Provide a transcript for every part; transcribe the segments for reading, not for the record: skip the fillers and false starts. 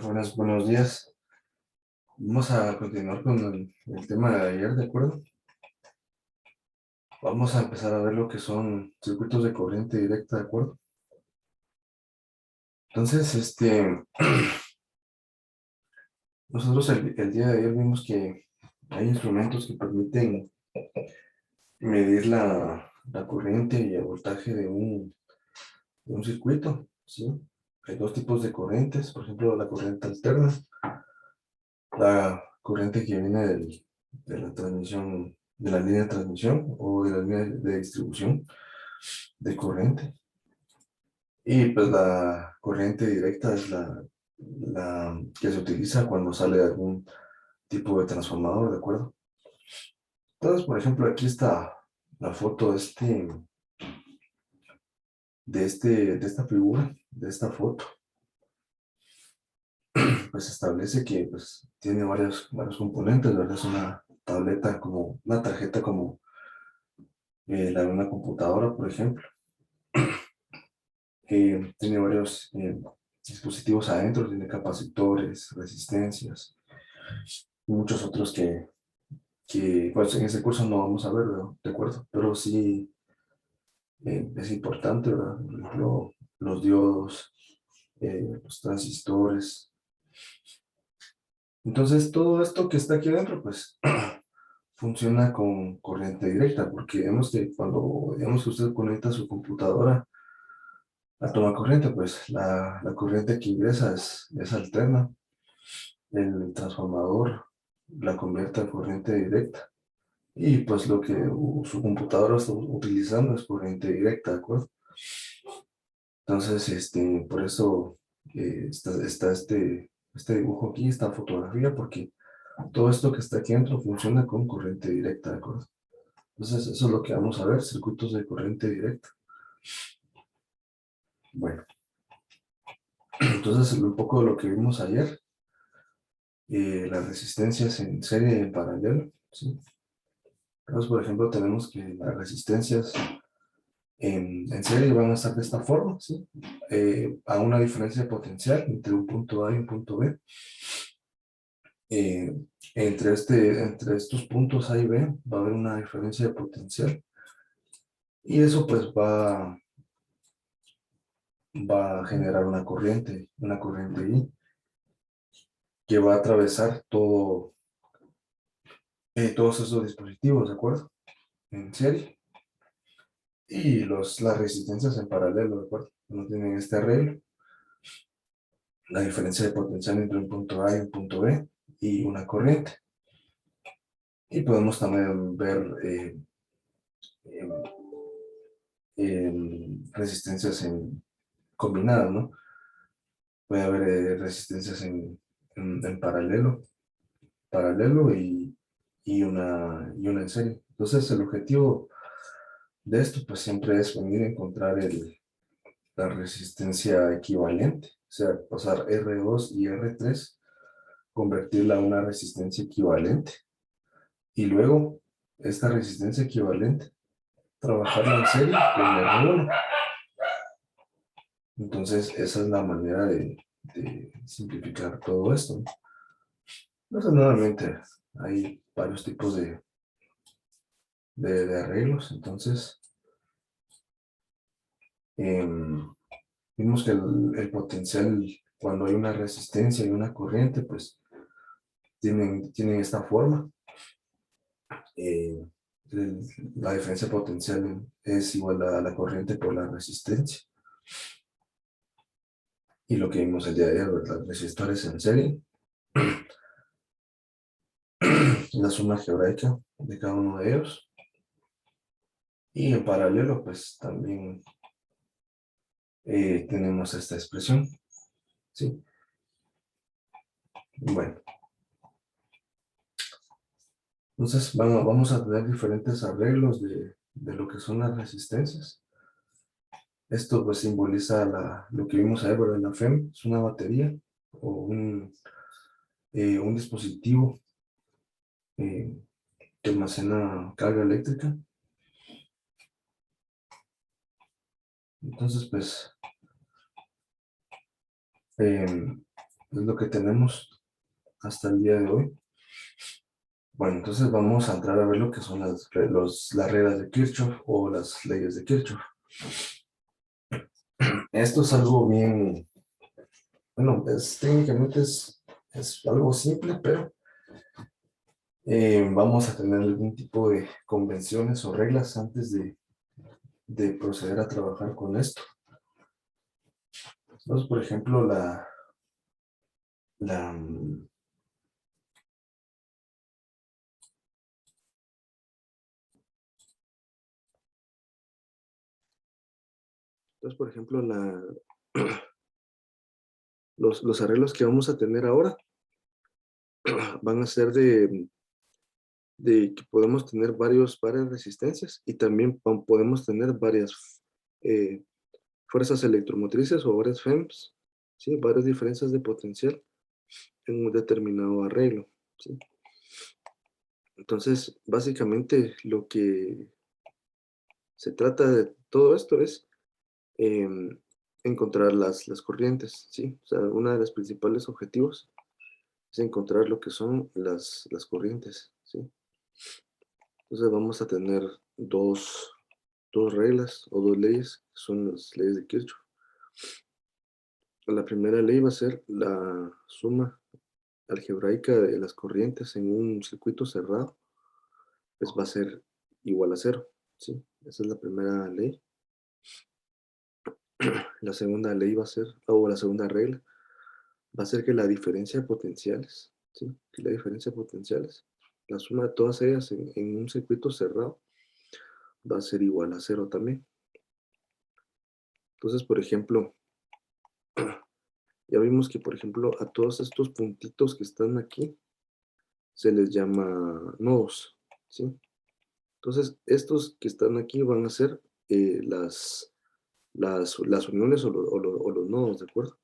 Buenos, buenos días. Vamos a continuar con el tema de ayer, ¿de acuerdo? Vamos a empezar a ver lo que son circuitos de corriente directa, ¿de acuerdo? Entonces, nosotros el día de ayer vimos que hay instrumentos que permiten medir la corriente y el voltaje de un circuito, ¿sí? Hay dos tipos de corrientes, por ejemplo, la corriente alterna, la corriente que viene de la transmisión, de la línea de transmisión o de la línea de distribución de corriente. Y pues la corriente directa es la que se utiliza cuando sale de algún tipo de transformador, ¿de acuerdo? Entonces, por ejemplo, aquí está la foto de esta figura, de esta foto. Pues establece que pues, tiene varios componentes, ¿verdad? Es una tableta como, una tarjeta como la de una computadora, por ejemplo, que tiene varios dispositivos adentro, tiene capacitores, resistencias, y muchos otros que pues en este curso no vamos a ver, ¿verdad? ¿De acuerdo? Pero sí es importante, ¿verdad? Por ejemplo, los diodos, los transistores. Entonces, todo esto que está aquí adentro, pues funciona con corriente directa, porque vemos que cuando, digamos que usted conecta su computadora a toma corriente, pues la corriente que ingresa es alterna. El transformador la convierte a corriente directa. Y pues lo que su computadora está utilizando es corriente directa, ¿de acuerdo? Entonces, por eso está este dibujo aquí, esta fotografía, porque todo esto que está aquí dentro funciona con corriente directa, ¿de acuerdo? Entonces, eso es lo que vamos a ver, circuitos de corriente directa. Bueno, entonces un poco de lo que vimos ayer, las resistencias en serie y en paralelo, ¿sí? Entonces, por ejemplo, tenemos que las resistencias en serie van a estar de esta forma, ¿sí? A una diferencia potencial entre un punto A y un punto B. Eh, entre estos puntos A y B va a haber una diferencia de potencial y eso pues va a generar una corriente I que va a atravesar todos esos dispositivos, ¿de acuerdo? En serie. Y las resistencias en paralelo, ¿de acuerdo? No tienen este arreglo. La diferencia de potencial entre un punto A y un punto B y una corriente. Y podemos también ver em, resistencias combinadas, ¿no? Puede haber resistencias en paralelo y una en serie. Entonces, el objetivo de esto, pues siempre es venir a encontrar la resistencia equivalente, o sea, pasar R2 y R3, convertirla a una resistencia equivalente y luego esta resistencia equivalente, trabajarla en serie con R1. Entonces, esa es la manera de simplificar todo esto, ¿no? Entonces, nuevamente, hay varios tipos de arreglos. Entonces, em, vimos que el potencial, cuando hay una resistencia y una corriente, pues tienen esta forma. Eh, la diferencia potencial es igual a la corriente por la resistencia. Y lo que vimos el día de ayer, ¿verdad? Resistores en serie, la suma algebraica de cada uno de ellos. Y en paralelo, pues también tenemos esta expresión, ¿sí? Bueno, entonces vamos a tener diferentes arreglos de lo que son las resistencias. Esto pues simboliza lo que vimos ayer, ¿verdad? La FEM es una batería o un dispositivo eh, que almacena carga eléctrica. Entonces, pues, Es lo que tenemos hasta el día de hoy. Bueno, entonces vamos a entrar a ver lo que son las reglas de Kirchhoff o las leyes de Kirchhoff. Esto es algo bien, bueno, técnicamente es algo simple, pero vamos a tener algún tipo de convenciones o reglas antes de proceder a trabajar con esto. Entonces, por ejemplo, la, entonces, por ejemplo, los arreglos que vamos a tener ahora van a ser de que podemos tener varias resistencias y también podemos tener varias eh, fuerzas electromotrices o varias FEMS, ¿sí? Varias diferencias de potencial en un determinado arreglo, ¿sí? Entonces, básicamente lo que se trata de todo esto es em, encontrar las corrientes, ¿sí? O sea, uno de los principales objetivos es encontrar lo que son las corrientes, ¿sí? Entonces vamos a tener dos reglas o dos leyes, que son las leyes de Kirchhoff. La primera ley va a ser la suma algebraica de las corrientes en un circuito cerrado, pues va a ser igual a cero, ¿sí? Esa es la primera ley. La segunda ley va a ser, o la segunda regla, va a ser que la diferencia de potenciales, ¿sí? Que la diferencia de potenciales, la suma de todas ellas en un circuito cerrado, va a ser igual a cero también. Entonces, por ejemplo, ya vimos que, por ejemplo, a todos estos puntitos que están aquí, se les llama nodos, ¿sí? Entonces, estos que están aquí van a ser las uniones o los nodos, ¿de acuerdo?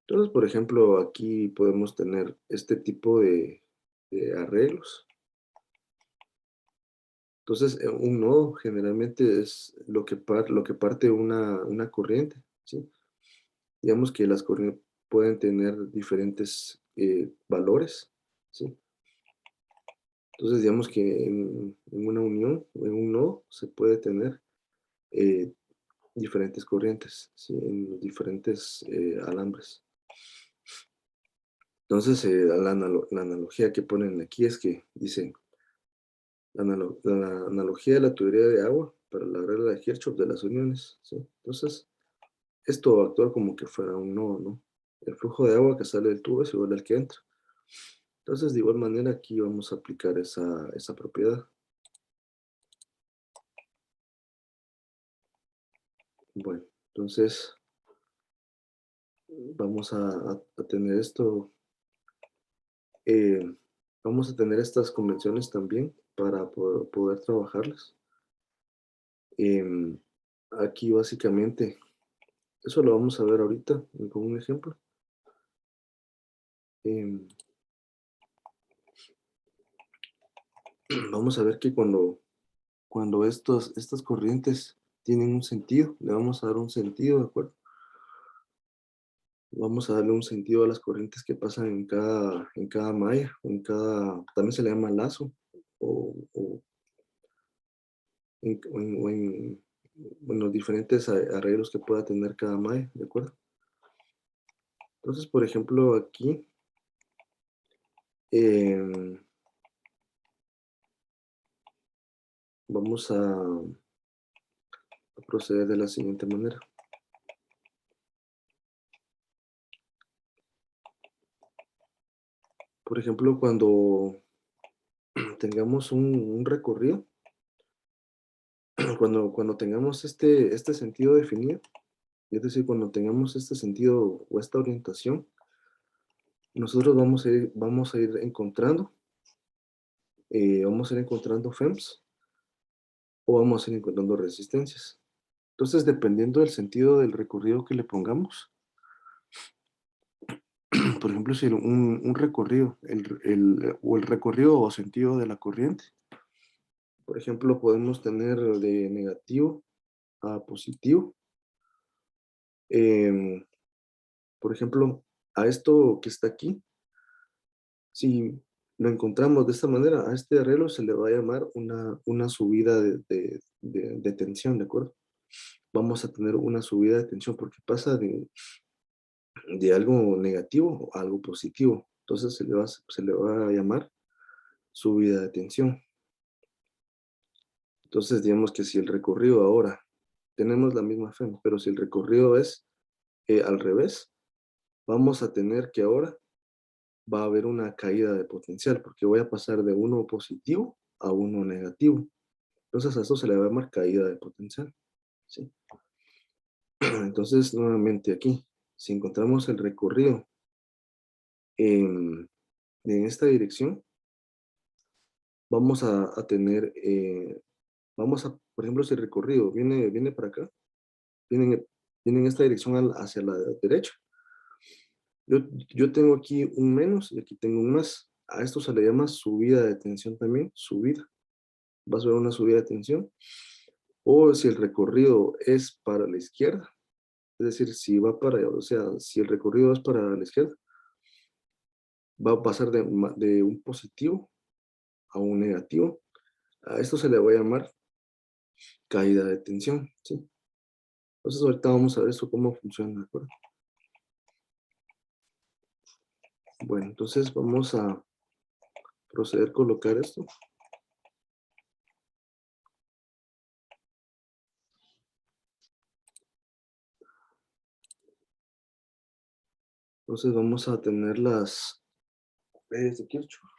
Entonces, por ejemplo, aquí podemos tener este tipo de arreglos. Entonces, un nodo generalmente es lo que parte una corriente, ¿sí? Digamos que las corrientes pueden tener diferentes valores, ¿sí? Entonces, digamos que en una unión, en un nodo, se puede tener eh, diferentes corrientes, ¿sí? En los diferentes alambres. Entonces, la analogía que ponen aquí es que dicen, la analogía de la tubería de agua para la regla de Kirchhoff de las uniones, ¿sí? Entonces, esto va a actuar como que fuera un nodo, ¿no? El flujo de agua que sale del tubo es igual al que entra. Entonces, de igual manera, aquí vamos a aplicar esa propiedad. Bueno, entonces vamos a tener esto, eh, vamos a tener estas convenciones también para poder trabajarlas. Em, Aquí básicamente, eso lo vamos a ver ahorita con un ejemplo. Em, Vamos a ver que cuando estas corrientes tienen un sentido, le vamos a dar un sentido, ¿de acuerdo? Vamos a darle un sentido a las corrientes que pasan en cada malla, también se le llama lazo, o en los diferentes arreglos que pueda tener cada malla, ¿de acuerdo? Entonces, por ejemplo, aquí em, vamos a proceder de la siguiente manera. Por ejemplo, cuando tengamos un recorrido, cuando tengamos este sentido definido, es decir, cuando tengamos este sentido o esta orientación, nosotros vamos a ir encontrando, FEMS o vamos a ir encontrando resistencias. Entonces, dependiendo del sentido del recorrido que le pongamos, por ejemplo, si un recorrido, o el recorrido o sentido de la corriente, por ejemplo, podemos tener de negativo a positivo. Por ejemplo, a esto que está aquí, si lo encontramos de esta manera, a este arreglo se le va a llamar una subida de tensión, ¿de acuerdo? Vamos a tener una subida de tensión porque pasa de algo negativo a algo positivo. Entonces se le va a llamar subida de tensión. Entonces digamos que si el recorrido ahora, tenemos la misma fe, pero si el recorrido es al revés, vamos a tener que ahora va a haber una caída de potencial, porque voy a pasar de uno positivo a uno negativo. Entonces a esto se le va a llamar caída de potencial, ¿sí? Entonces, nuevamente aquí, si encontramos el recorrido en esta dirección, vamos a tener, por ejemplo, si el recorrido viene para acá, viene, viene en esta dirección hacia la derecha. Yo tengo aquí un menos y aquí tengo un más. A esto se le llama subida de tensión también, subida. Va a ser una subida de tensión. O si el recorrido es para la izquierda, es decir, si va para, o sea, si el recorrido es para la izquierda, va a pasar de un positivo a un negativo. A esto se le va a llamar caída de tensión, ¿sí? Entonces ahorita vamos a ver eso cómo funciona, ¿de acuerdo? Bueno, entonces vamos a proceder a colocar esto. Entonces vamos a tener las leyes de Kirchhoff.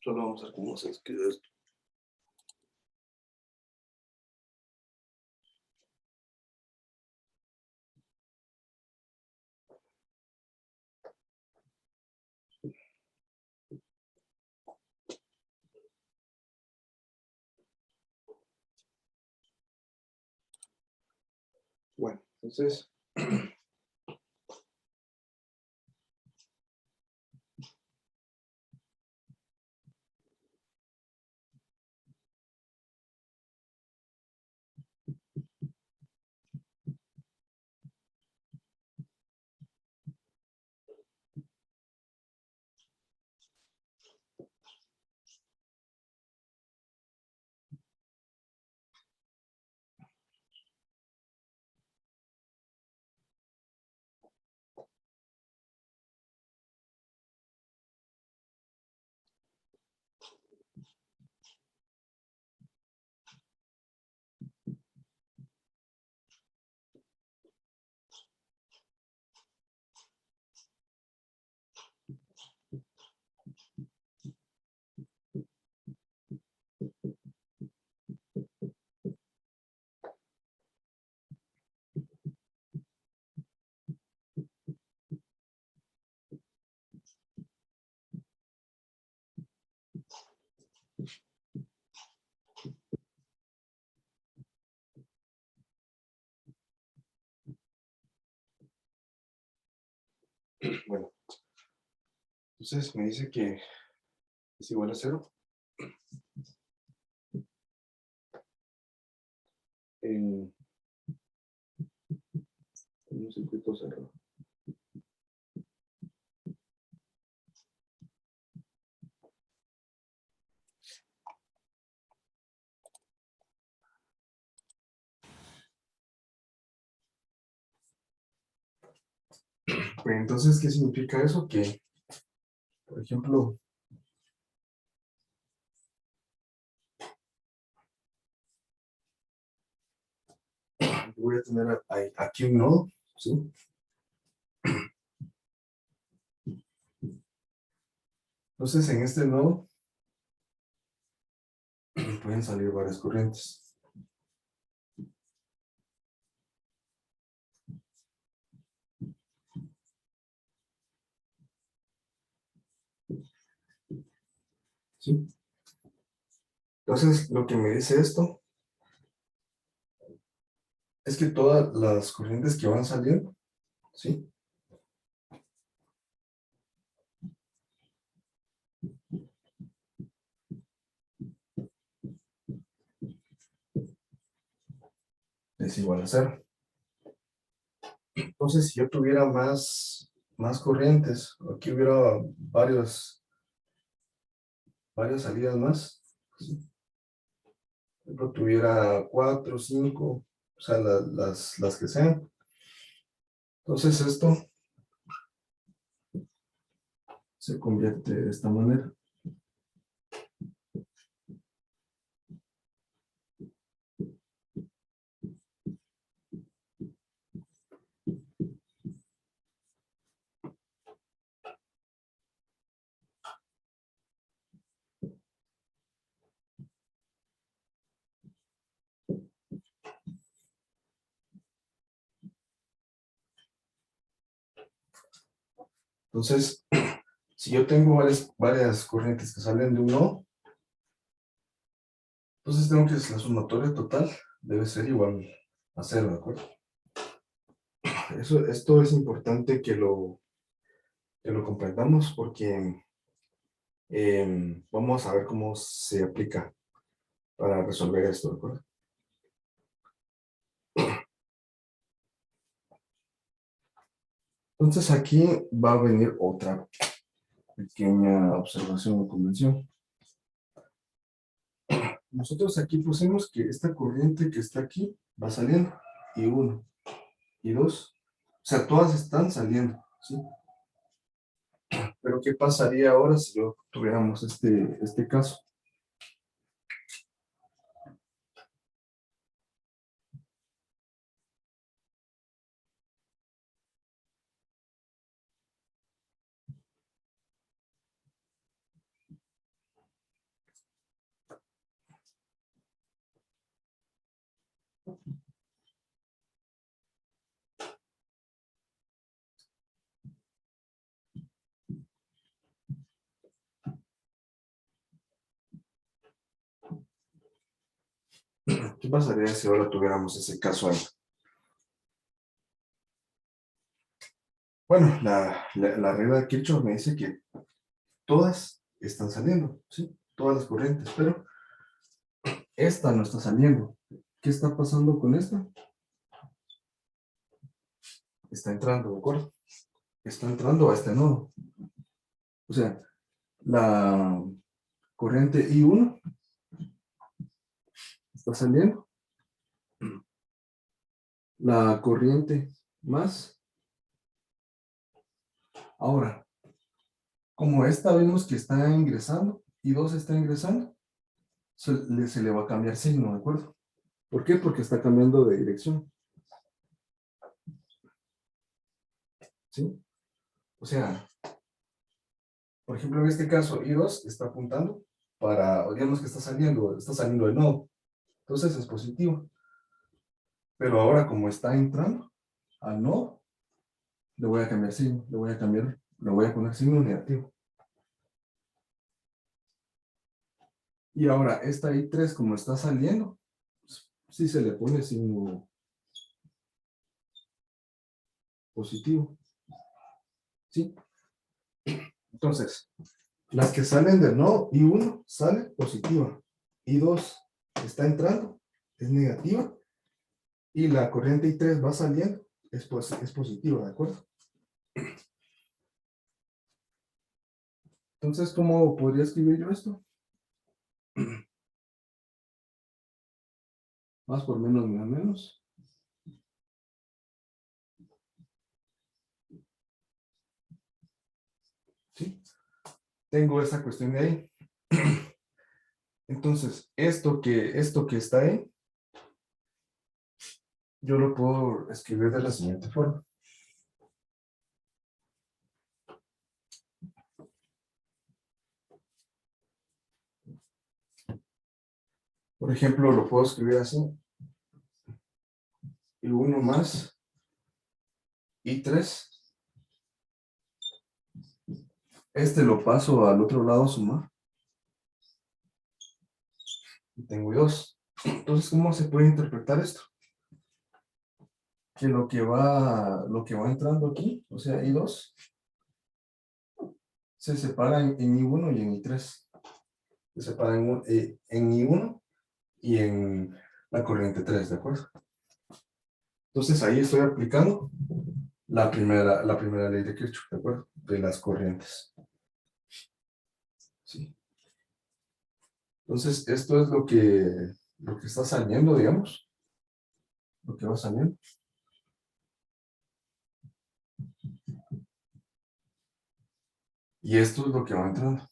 Solo vamos a ver cómo se escribe esto. Bueno, entonces, bueno, entonces me dice que es igual a 0 en un circuito cerrado. Pues entonces, ¿qué significa eso? Que, por ejemplo, voy a tener aquí un nodo, ¿sí? Entonces, en este nodo pueden salir varias corrientes. ¿Sí? Entonces, lo que me dice esto es que todas las corrientes que van saliendo, ¿sí? es igual a 0. Entonces, si yo tuviera más corrientes, aquí hubiera varias salidas más, ¿sí? Por ejemplo, tuviera 4, 5, o sea, las que sean. Entonces, esto se convierte de esta manera. Entonces, si yo tengo varias corrientes que salen de un nodo, entonces tengo que la sumatoria total debe ser igual a 0, ¿de acuerdo? Esto es importante que lo comprendamos porque vamos a ver cómo se aplica para resolver esto, ¿de acuerdo? Entonces aquí va a venir otra pequeña observación o convención. Nosotros aquí pusimos que esta corriente que está aquí va saliendo, y 1, y 2, o sea, todas están saliendo, ¿sí? Pero ¿qué pasaría ahora si yo tuviéramos este caso? ¿Qué pasaría si ahora tuviéramos ese caso ahí? Bueno, la regla de Kirchhoff me dice que todas están saliendo, ¿sí? Todas las corrientes, pero esta no está saliendo. ¿Qué está pasando con esta? Está entrando, ¿de acuerdo? Está entrando a este nodo. O sea, la corriente I1 está saliendo. La corriente más. Ahora, como esta vemos que está ingresando y 2 está ingresando, se le va a cambiar signo, ¿de acuerdo? ¿Por qué? Porque está cambiando de dirección. ¿Sí? O sea, por ejemplo, en este caso, I2 está apuntando para, digamos que está saliendo del nodo. Entonces es positivo. Pero ahora, como está entrando al nodo, le voy a cambiar signo, le voy a poner signo negativo. Y ahora, esta I3, como está saliendo, sí se le pone signo positivo. ¿Sí? Entonces, las que salen del nodo, I1 sale positiva, I2 está entrando, es negativa, y la corriente I3 va saliendo, es positiva, ¿de acuerdo? Entonces, ¿cómo podría escribir yo esto? Más por menos menos. ¿Sí? Tengo esa cuestión de ahí. Entonces, esto que está ahí, yo lo puedo escribir de la siguiente forma. Por ejemplo, lo puedo escribir así. I1 más I3. Este lo paso al otro lado a sumar. Y tengo 2. Entonces, ¿cómo se puede interpretar esto? Que lo que va entrando aquí, o sea, I2, se separa en I1 y en I3. Se separa en I1 y en la corriente 3, ¿de acuerdo? Entonces ahí estoy aplicando la primera ley de Kirchhoff, ¿de acuerdo? De las corrientes. ¿Sí? Entonces, esto es lo que está saliendo, digamos, lo que va saliendo. Y esto es lo que va entrando.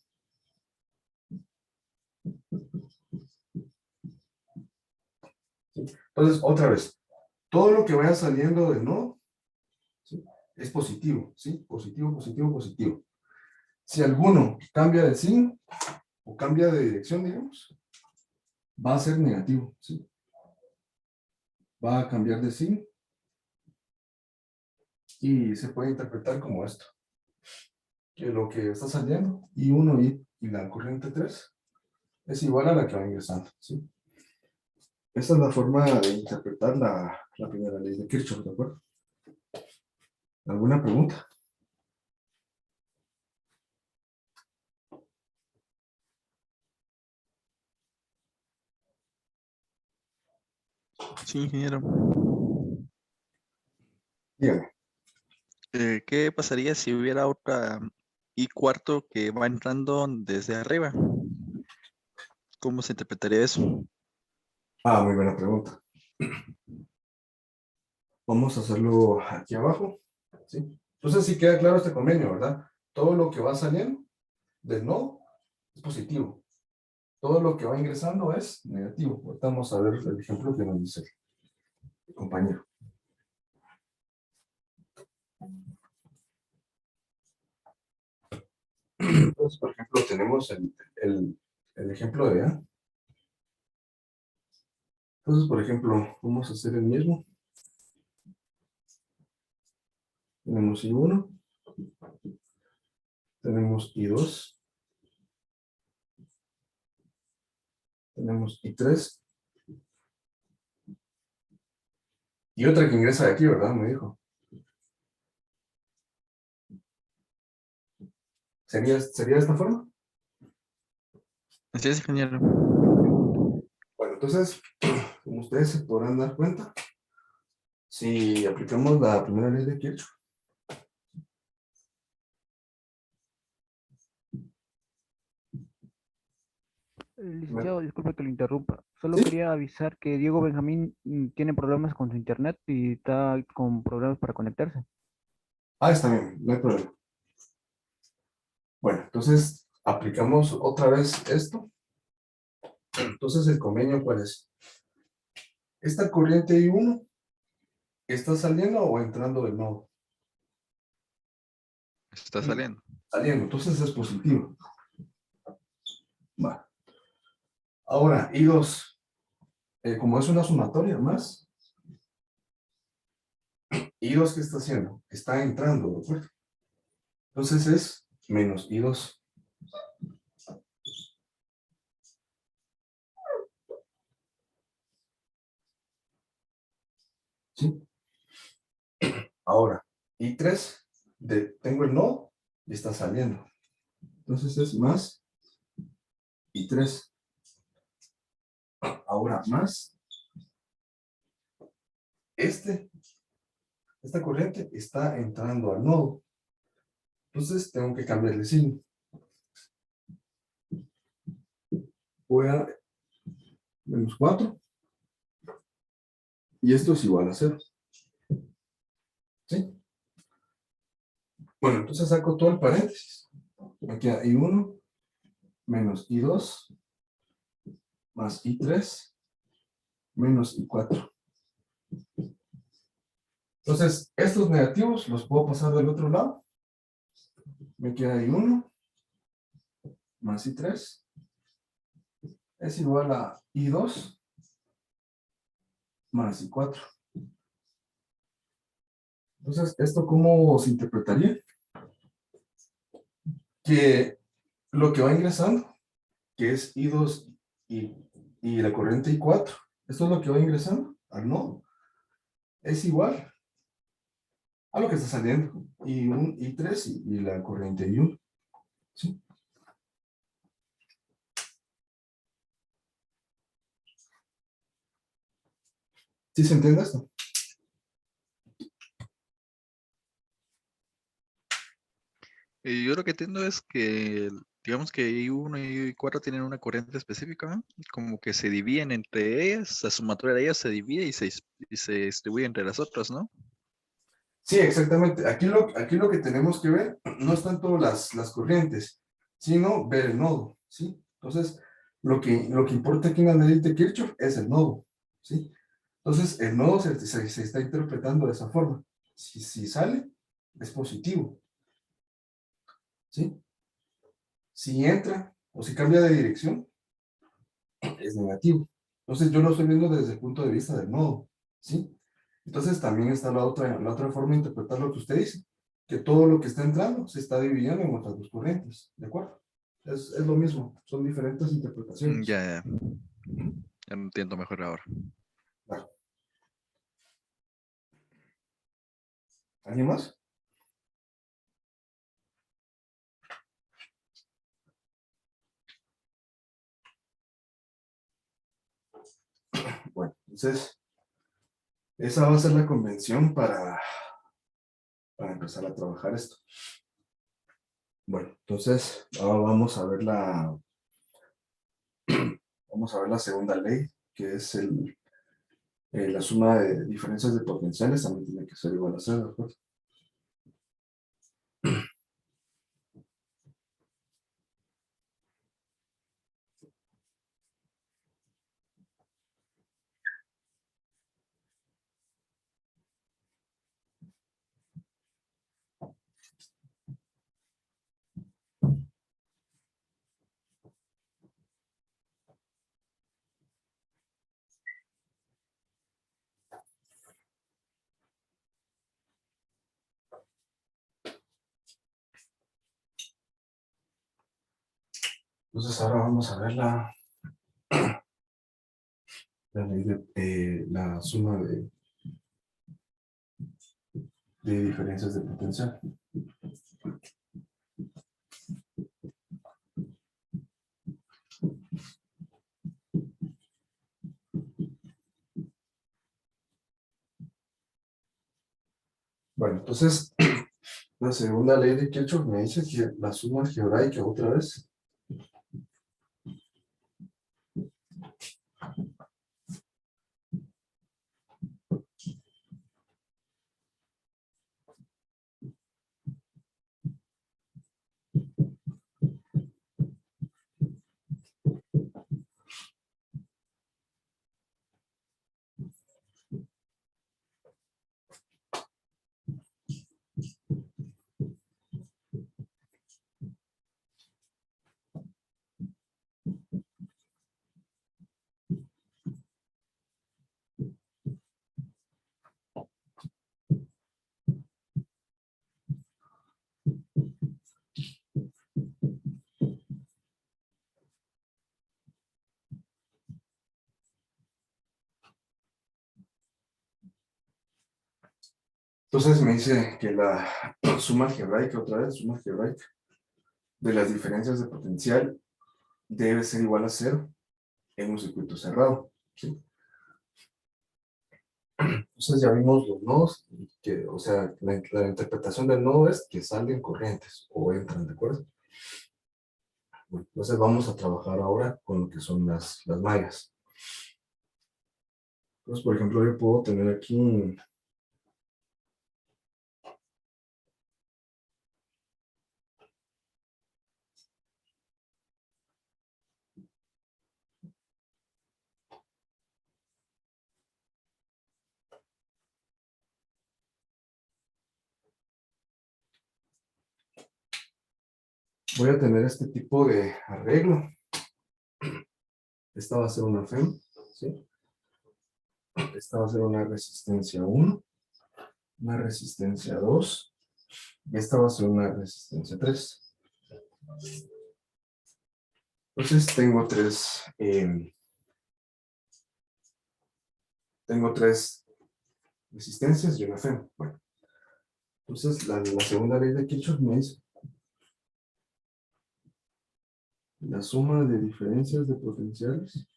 ¿Sí? Entonces, otra vez, todo lo que vaya saliendo de no, ¿sí? Es positivo, ¿sí? Positivo, positivo, positivo. Si alguno cambia de signo o cambia de dirección, digamos, va a ser negativo, ¿sí? Va a cambiar de signo y se puede interpretar como esto, que lo que está saliendo, I1 y la corriente 3 es igual a la que va ingresando, ¿sí? Esa es la forma de interpretar la primera ley de Kirchhoff, ¿de acuerdo? ¿Alguna pregunta? Sí, ingeniero. Dígame. ¿Qué pasaría si hubiera otra I cuarto que va entrando desde arriba? ¿Cómo se interpretaría eso? Ah, muy buena pregunta. Vamos a hacerlo aquí abajo, ¿sí? Entonces, sí queda claro este convenio, ¿verdad? Todo lo que va saliendo del no es positivo. Todo lo que va ingresando es negativo. Ahorita vamos a ver el ejemplo que nos dice el compañero. Entonces, por ejemplo, tenemos el ejemplo de A. Entonces, por ejemplo, vamos a hacer el mismo. Tenemos I1, tenemos I2, tenemos I3, y otra que ingresa de aquí, ¿verdad? Me dijo. ¿Sería de esta forma? Así es, ingeniero. Bueno, entonces, como ustedes se podrán dar cuenta, si aplicamos la primera ley de Kirchhoff, Licenciado, disculpe que lo interrumpa. Solo ¿sí? quería avisar que Diego Benjamín tiene problemas con su internet y está con problemas para conectarse. Ah, está bien, no hay problema. Bueno, entonces aplicamos otra vez esto. Entonces, ¿el convenio cuál es? Esta corriente I1 está saliendo o entrando del nodo. Está saliendo. Saliendo, entonces es positivo. Va. Ahora, I2, como es una sumatoria más, I2, ¿qué está haciendo? Está entrando, ¿de acuerdo? Entonces es menos I2. ¿Sí? Ahora, I3, tengo el nodo y está saliendo. Entonces es más I3. Ahora más, esta corriente está entrando al nodo. Entonces tengo que cambiar de signo. Voy a menos 4 y esto es igual a 0. ¿Sí? Bueno, entonces saco todo el paréntesis. Me queda I1 menos I2 más I3 menos I4. Entonces, estos negativos los puedo pasar del otro lado. Me queda I1 más I3 es igual a I2 más I4. Entonces, ¿esto cómo se interpretaría? Que lo que va ingresando, que es I2 y la corriente I4, esto es lo que va ingresando al nodo, es igual a lo que está saliendo, I1, I3 y la corriente I1. ¿Sí? ¿Sí se entiende esto? Yo lo que entiendo es que, digamos que I1 y I4 tienen una corriente específica, ¿no? Como que se dividen entre ellas, la sumatoria de ellas se divide y se distribuye entre las otras, ¿no? Sí, exactamente. Aquí lo que tenemos que ver no es tanto las corrientes, sino ver el nodo, ¿sí? Entonces, lo que importa aquí en la ley de Kirchhoff es el nodo, ¿sí? Entonces, el nodo se está interpretando de esa forma. Si sale, es positivo, ¿sí? Si entra o si cambia de dirección, es negativo. Entonces, yo lo estoy viendo desde el punto de vista del nodo, ¿sí? Entonces, también está la otra forma de interpretar lo que usted dice, que todo lo que está entrando se está dividiendo en otras dos corrientes, ¿de acuerdo? Es lo mismo, son diferentes interpretaciones. Ya, ya lo entiendo mejor ahora. Claro. ¿Alguien más? Bueno, entonces, esa va a ser la convención para empezar a trabajar esto. Bueno, entonces, ahora vamos a ver la segunda ley, que es la suma de diferencias de potenciales, también tiene que ser igual a cero, ¿de acuerdo? Entonces, ahora vamos a ver la ley la suma de diferencias de potencial. Bueno, entonces, la segunda ley de Kirchhoff me dice que la suma algebraica otra vez. Entonces me dice que la suma algebraica, otra vez, suma algebraica de las diferencias de potencial debe ser igual a cero en un circuito cerrado, ¿sí? Entonces ya vimos los nodos, que, o sea, la interpretación del nodo es que salen corrientes o entran, ¿de acuerdo? Bueno, entonces vamos a trabajar ahora con lo que son las mallas. Entonces, por ejemplo, yo puedo tener aquí voy a tener este tipo de arreglo. Esta va a ser una FEM, ¿sí? Esta va a ser una resistencia 1, una resistencia 2, y esta va a ser una resistencia 3. Entonces tengo tres resistencias y una FEM. Bueno, entonces la segunda ley de Kirchhoff me dice la suma de diferencias de potenciales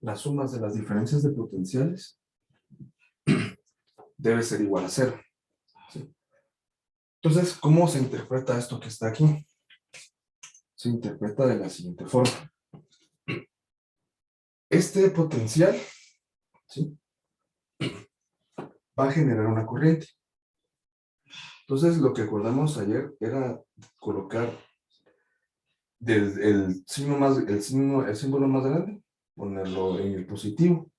las sumas de las diferencias de potenciales debe ser igual a 0. ¿Sí? Entonces, ¿cómo se interpreta esto que está aquí? Se interpreta de la siguiente forma. Este potencial, ¿sí?, va a generar una corriente. Entonces, lo que acordamos ayer era colocar el símbolo más grande, ponerlo en el positivo,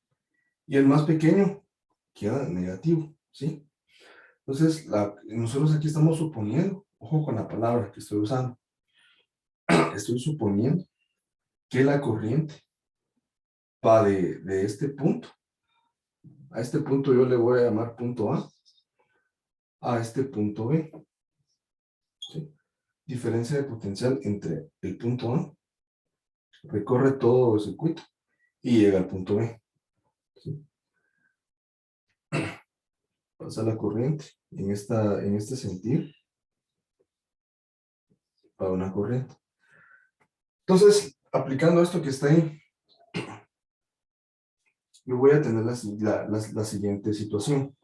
y el más pequeño queda negativo, ¿sí? Entonces, nosotros aquí estamos suponiendo, ojo con la palabra que estoy usando, estoy suponiendo que la corriente va de este punto. A este punto yo le voy a llamar punto a este punto B. ¿Sí? Diferencia de potencial entre el punto A, recorre todo el circuito y llega al punto B. ¿Sí? Pasa la corriente en este sentido para una corriente. Entonces, aplicando esto que está ahí, yo voy a tener la siguiente situación.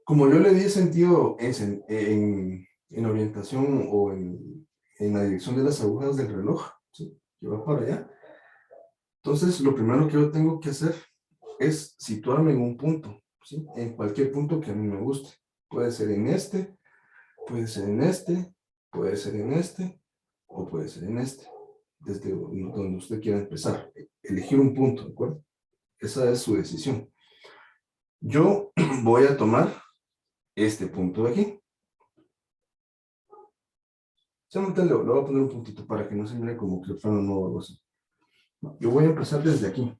Como yo le di sentido en orientación o en la dirección de las agujas del reloj, ¿sí?, que va para allá, entonces lo primero que yo tengo que hacer es situarme en un punto, ¿sí?, en cualquier punto que a mí me guste. Puede ser en este, puede ser en este, puede ser en este, o puede ser en este, desde donde usted quiera empezar. Elegir un punto, ¿de acuerdo? Esa es su decisión. Yo voy a tomar este punto de aquí. Solamente le voy a poner un puntito para que no se mire como que el plano no o algo así. Yo voy a empezar desde aquí.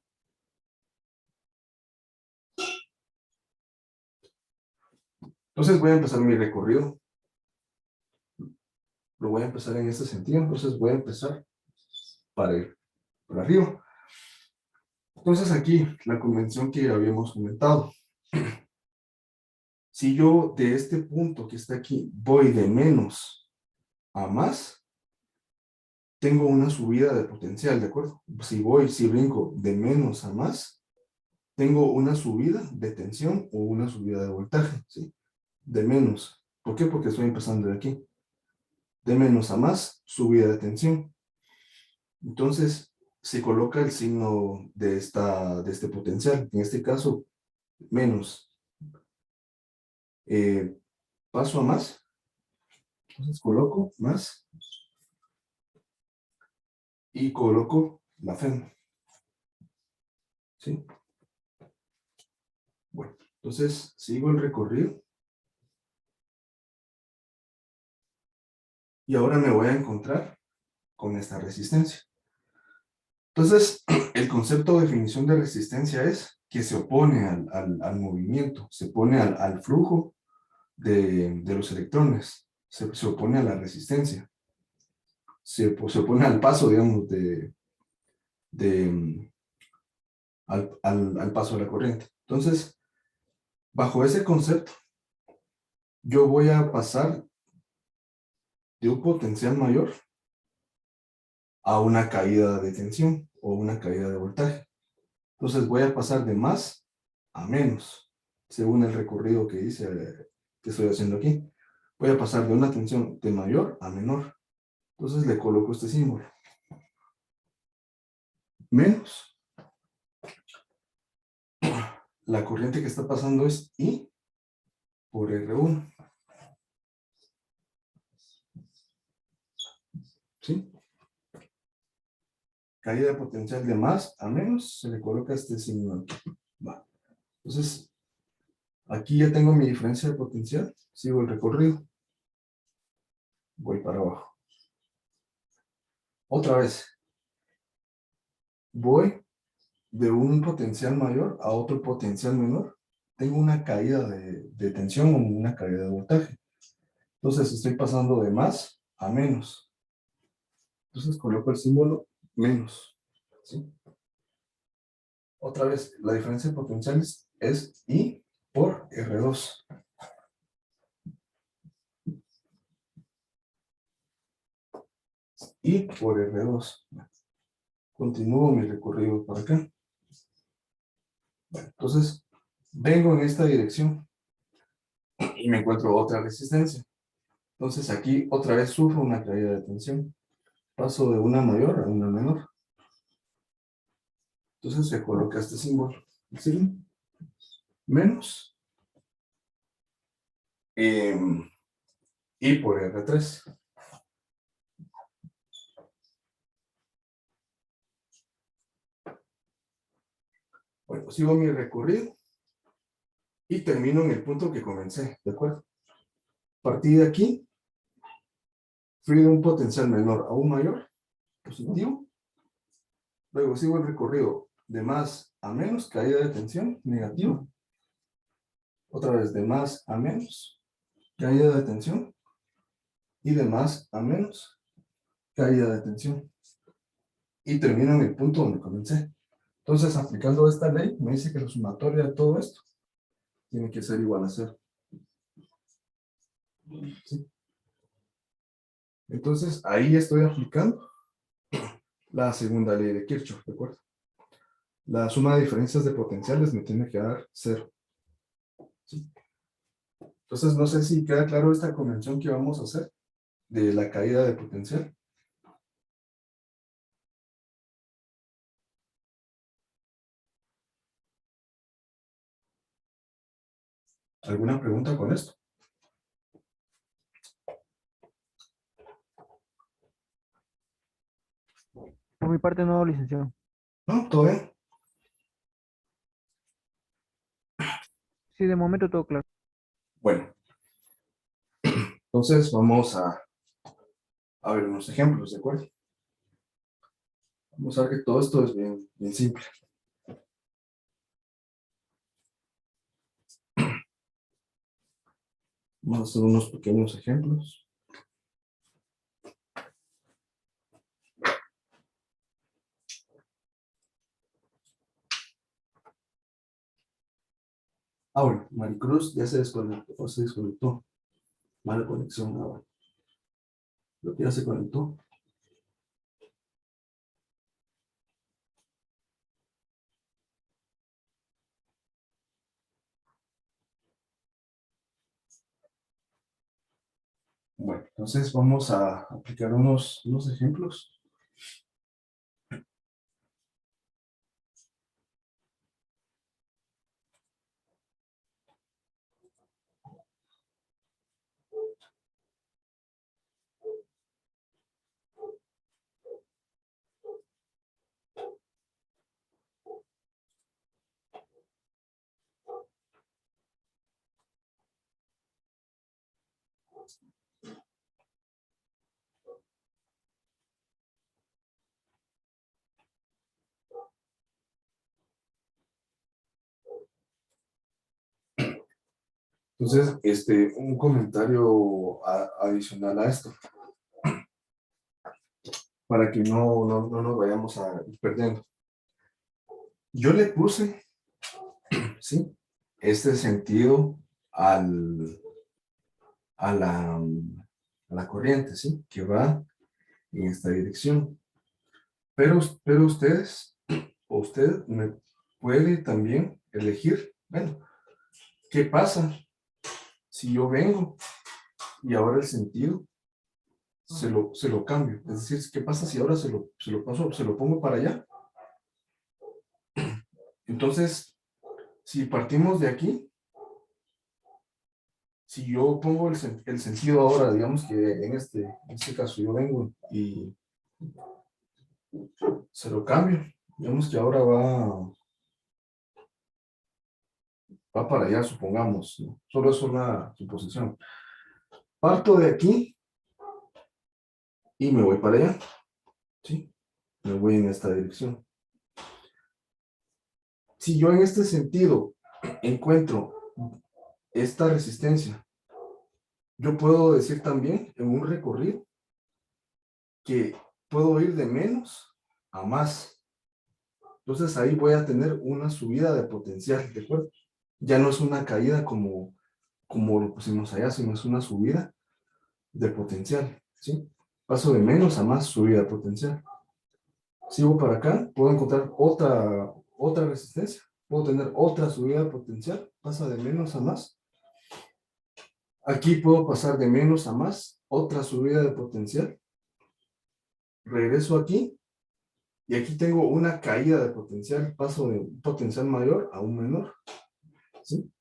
Entonces voy a empezar mi recorrido. Lo voy a empezar en este sentido. Entonces voy a empezar para arriba. Entonces aquí la convención que habíamos comentado. Si yo de este punto que está aquí voy de menos a más, tengo una subida de potencial, ¿de acuerdo? Si brinco de menos a más, tengo una subida de tensión o una subida de voltaje, ¿sí? De menos. ¿Por qué? Porque estoy empezando de aquí. De menos a más, subida de tensión. Entonces, se coloca el signo de este potencial. En este caso, menos. Paso a más. Entonces, coloco más. Y coloco la FEM. ¿Sí? Bueno, entonces, sigo el recorrido. Y ahora me voy a encontrar con esta resistencia. Entonces, el concepto de definición de resistencia es que se opone al movimiento, se opone al flujo de los electrones, se opone a la resistencia, se opone al paso, digamos, al paso de la corriente. Entonces, bajo ese concepto, yo voy a pasar de un potencial mayor a una caída de tensión o una caída de voltaje. Entonces voy a pasar de más a menos, según el recorrido que estoy haciendo aquí. Voy a pasar de una tensión de mayor a menor. Entonces le coloco este símbolo. Menos. La corriente que está pasando es I por R1. ¿Sí? Caída de potencial de más a menos, se le coloca este símbolo. Va. Entonces, aquí ya tengo mi diferencia de potencial. Sigo el recorrido. Voy para abajo. Otra vez. Voy de un potencial mayor a otro potencial menor. Tengo una caída de tensión o una caída de voltaje. Entonces estoy pasando de más a menos. Entonces coloco el símbolo menos. ¿Sí? Otra vez, la diferencia de potenciales es I por R2. I por R2. Continúo mi recorrido para acá. Bueno, entonces Vengo en esta dirección y me encuentro otra resistencia. Entonces aquí otra vez sufro una caída de tensión. Paso de una mayor a una menor. Entonces se coloca este símbolo. ¿Sí? Menos. Y por R3. Bueno, sigo mi recorrido y termino en el punto que comencé, ¿de acuerdo? Partí de aquí, fui de un potencial menor a un mayor, positivo. Luego sigo el recorrido de más a menos, caída de tensión, negativo. Otra vez de más a menos, caída de tensión. Y de más a menos, caída de tensión. Y termino en el punto donde comencé. Entonces, aplicando esta ley, me dice que la sumatoria de todo esto tiene que ser igual a 0. ¿Sí? Entonces, ahí estoy aplicando la segunda ley de Kirchhoff, ¿de acuerdo? La suma de diferencias de potenciales me tiene que dar 0. ¿Sí? Entonces, no sé si queda claro esta convención que vamos a hacer de la caída de potencial. ¿Alguna pregunta con esto? Por mi parte no, licenciado. No, todo bien. Sí, de momento todo claro. Bueno, entonces vamos a ver unos ejemplos, ¿de acuerdo? Vamos a ver que todo esto es bien, bien simple. Vamos a hacer unos pequeños ejemplos. Bueno, Maricruz ya se desconectó, o se desconectó. Mala conexión ahora. Creo que ya se conectó. Bueno, entonces vamos a aplicar unos ejemplos. Entonces, un comentario adicional a esto, para que no nos vayamos a ir perdiendo. Yo le puse, ¿sí? Este sentido a la corriente, ¿sí? Que va en esta dirección. Pero ustedes, o usted me puede también elegir, bueno, ¿qué pasa si yo vengo y ahora el sentido se lo cambio? Es decir, ¿qué pasa si ahora se lo paso, se lo pongo para allá? Entonces, si partimos de aquí, si yo pongo el sentido ahora, digamos que en este caso yo vengo y se lo cambio, digamos que ahora va para allá, supongamos, ¿no? Solo es una suposición. Parto de aquí y me voy para allá, ¿sí? Me voy en esta dirección. Si yo en este sentido encuentro esta resistencia, yo puedo decir también en un recorrido que puedo ir de menos a más. Entonces ahí voy a tener una subida de potencial, ¿de acuerdo? Ya no es una caída como lo pusimos allá, sino es una subida de potencial, ¿sí? Paso de menos a más subida de potencial. Sigo para acá, puedo encontrar otra resistencia, puedo tener otra subida de potencial, pasa de menos a más. Aquí puedo pasar de menos a más, otra subida de potencial. Regreso aquí, y aquí tengo una caída de potencial, paso de un potencial mayor a un menor. ¿Sí?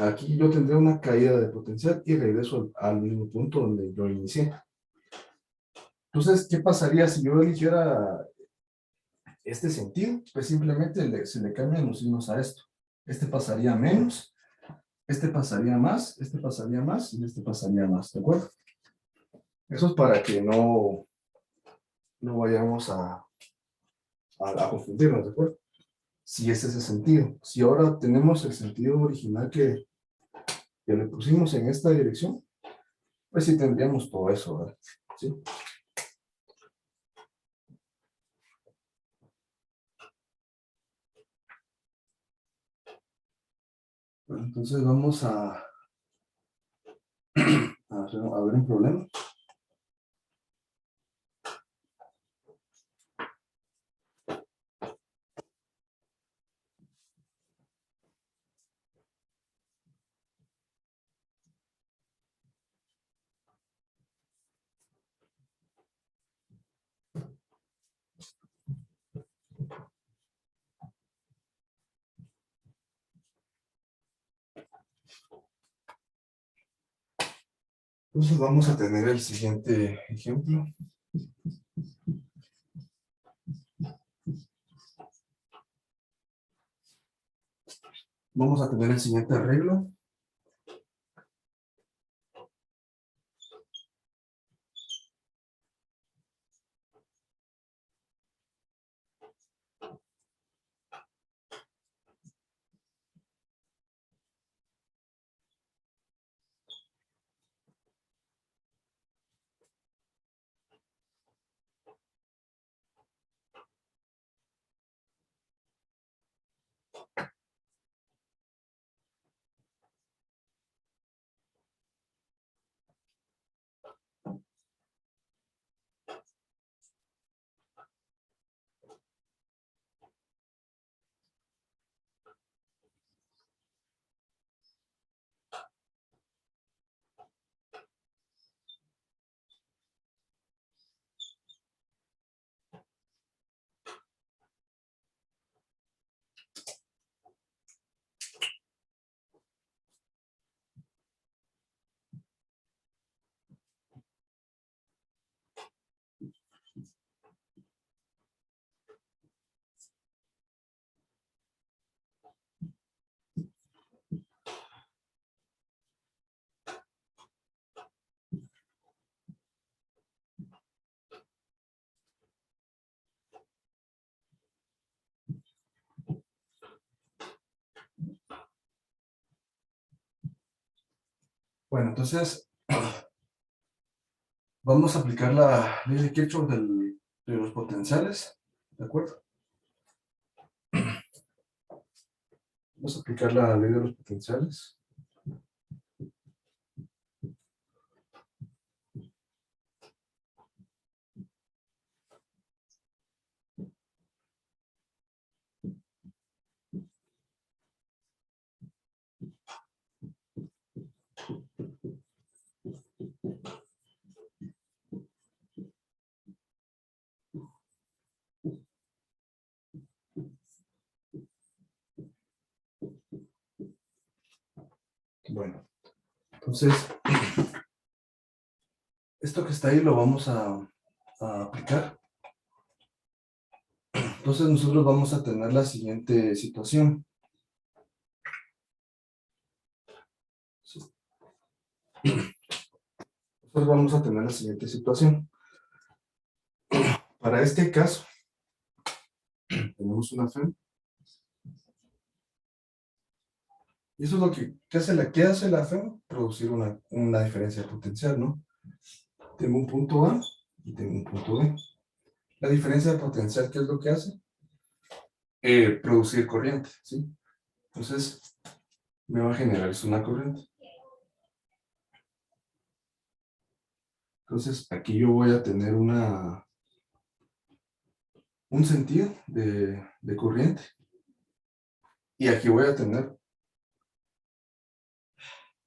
Aquí yo tendré una caída de potencial y regreso al mismo punto donde yo inicié. Entonces, ¿qué pasaría si yo eligiera este sentido? Pues simplemente se le cambian los signos a esto. Este pasaría menos, este pasaría más, este pasaría más y este pasaría más, ¿de acuerdo? Eso es para que no vayamos a confundirnos, ¿de acuerdo? Si es ese sentido. Si ahora tenemos el sentido original que le pusimos en esta dirección, pues sí tendríamos todo eso, ¿verdad? ¿Sí? Bueno, entonces vamos a ver un problema. Entonces vamos a tener el siguiente ejemplo. Vamos a tener el siguiente arreglo. Bueno, entonces vamos a aplicar la ley de Kirchhoff de los potenciales, ¿de acuerdo? Vamos a aplicar la ley de los potenciales. Bueno, entonces, esto que está ahí lo vamos a aplicar. Entonces nosotros vamos a tener la siguiente situación. Nosotros vamos a tener la siguiente situación. Para este caso, tenemos una FEM. Y eso es lo ¿qué hace la FEM? Producir una diferencia de potencial, ¿no? Tengo un punto A y tengo un punto B. La diferencia de potencial, ¿qué es lo que hace? Producir corriente, ¿sí? Entonces, me va a generar una corriente. Entonces, aquí yo voy a tener un sentido de corriente. Y aquí voy a tener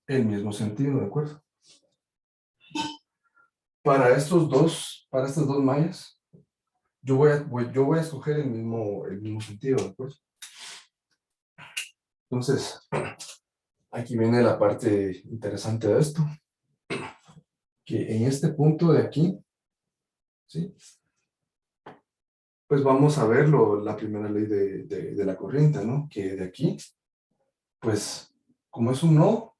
el mismo sentido, ¿de acuerdo? Para estas dos mallas, yo voy a escoger el mismo sentido, ¿de acuerdo? Entonces, aquí viene la parte interesante de esto, que en este punto de aquí, ¿sí? Pues vamos a ver la primera ley de la corriente, ¿no? Que de aquí, pues, como es un nodo,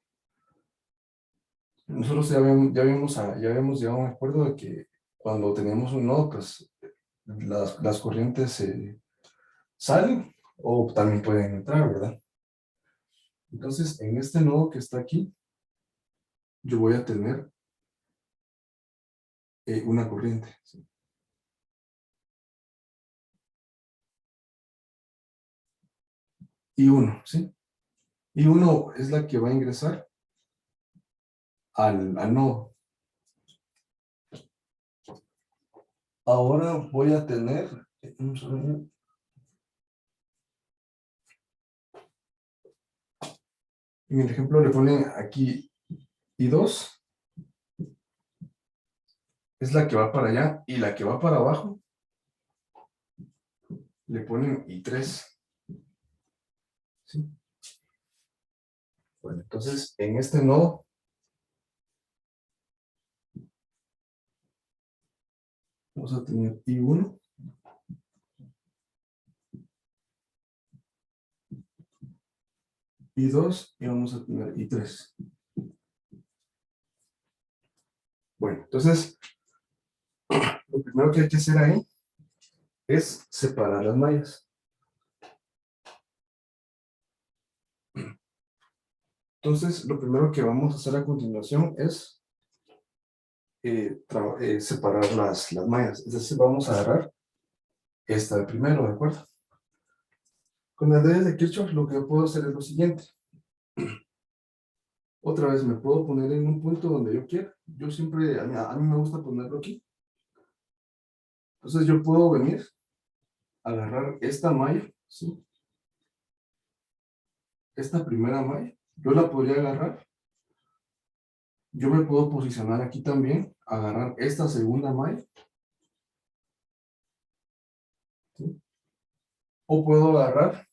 nosotros ya habíamos llegado a un acuerdo de que cuando tenemos un nodo, pues, las corrientes salen o también pueden entrar, ¿verdad? Entonces, en este nodo que está aquí, yo voy a tener una corriente, ¿sí? Y uno, ¿sí? Y uno es la que va a ingresar al nodo. Ahora voy a tener, vamos a ver, en el ejemplo le ponen aquí I2, es la que va para allá, y la que va para abajo, le ponen I3, ¿sí? Bueno, entonces, en este nodo, vamos a tener I1, I2, y vamos a tener I3. Bueno, entonces, lo primero que hay que hacer ahí es separar las mallas. Entonces, lo primero que vamos a hacer a continuación es separar las mallas. Es decir, vamos a agarrar esta de primero, ¿de acuerdo? Con las leyes de Kirchhoff, lo que puedo hacer es lo siguiente. Otra vez, me puedo poner en un punto donde yo quiera. Yo siempre, a mí me gusta ponerlo aquí. Entonces, yo puedo venir, agarrar esta malla, ¿sí? Esta primera malla, yo la podría agarrar. Yo me puedo posicionar aquí también, agarrar esta segunda malla, ¿sí? O puedo agarrar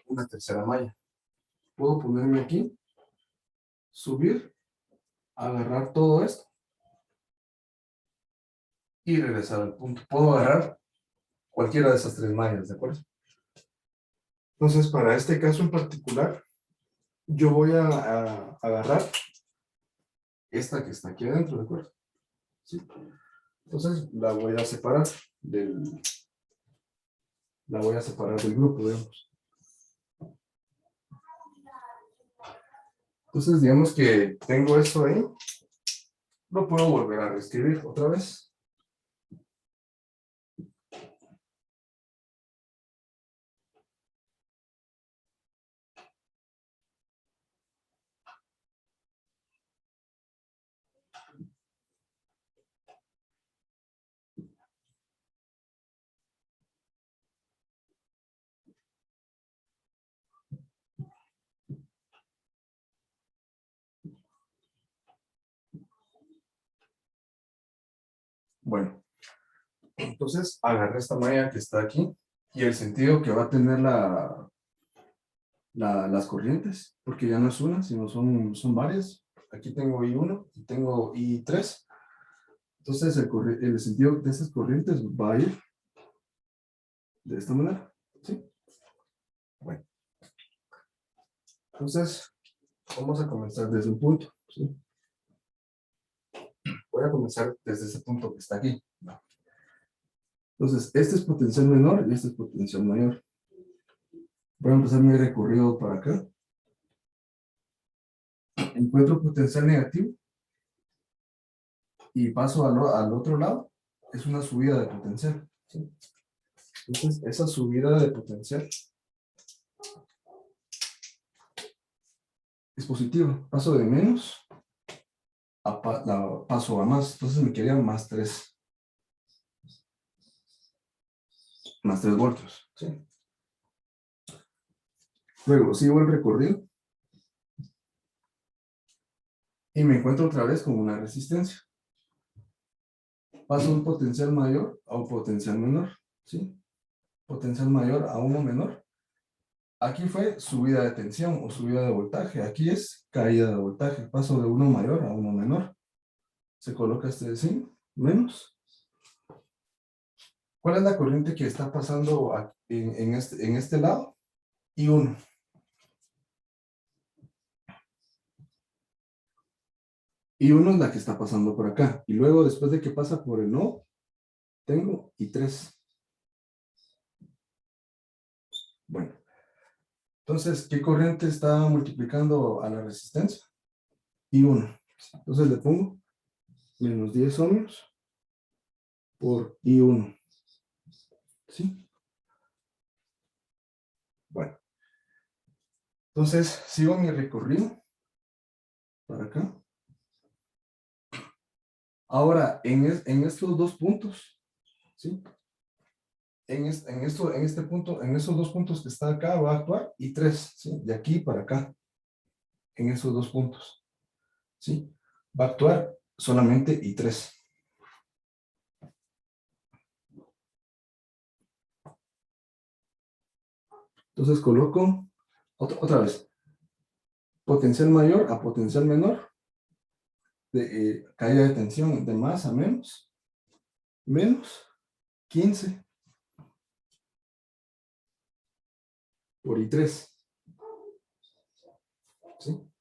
una tercera malla. Puedo ponerme aquí, subir, agarrar todo esto y regresar al punto. Puedo agarrar cualquiera de esas tres mallas, ¿de acuerdo? Entonces, para este caso en particular, yo voy a agarrar esta que está aquí adentro, ¿de acuerdo? ¿Sí? Entonces, la voy a separar del grupo, digamos. Entonces, digamos que tengo esto ahí. Lo puedo volver a reescribir otra vez. Bueno, entonces agarré esta malla que está aquí y el sentido que va a tener las corrientes, porque ya no es una, sino son varias. Aquí tengo I1 y tengo I3. Entonces el sentido de estas corrientes va a ir de esta manera, ¿sí? Bueno, entonces vamos a comenzar desde un punto, ¿sí? Voy a comenzar desde ese punto que está aquí. Entonces, este es potencial menor y este es potencial mayor. Voy a empezar mi recorrido para acá. Encuentro potencial negativo y paso al otro lado. Es una subida de potencial, ¿sí? Entonces, esa subida de potencial es positiva. Paso de menos paso a más. Entonces me quedarían más 3 voltios, ¿sí? Luego sigo el recorrido y me encuentro otra vez con una resistencia. Paso un potencial mayor a un potencial menor, ¿sí? Potencial mayor a uno menor. Aquí fue subida de tensión o subida de voltaje. Aquí es caída de voltaje. Paso de uno mayor a uno menor. Se coloca este sí, menos. ¿Cuál es la corriente que está pasando en este lado? Y 1. Y 1 es la que está pasando por acá. Y luego, después de que pasa por el nodo, tengo y 3. Bueno, entonces, ¿qué corriente está multiplicando a la resistencia? Y 1. Entonces le pongo menos 10 ohmios por I1. ¿Sí? Bueno, entonces sigo mi recorrido para acá. Ahora, en estos dos puntos, ¿sí? En este punto, en esos dos puntos que está acá, va a actuar y 3, ¿sí? De aquí para acá, en esos dos puntos, ¿sí? Va a actuar solamente y 3. Entonces coloco, otra vez, potencial mayor a potencial menor, de caída de tensión de más a menos 15 por I3, ¿sí?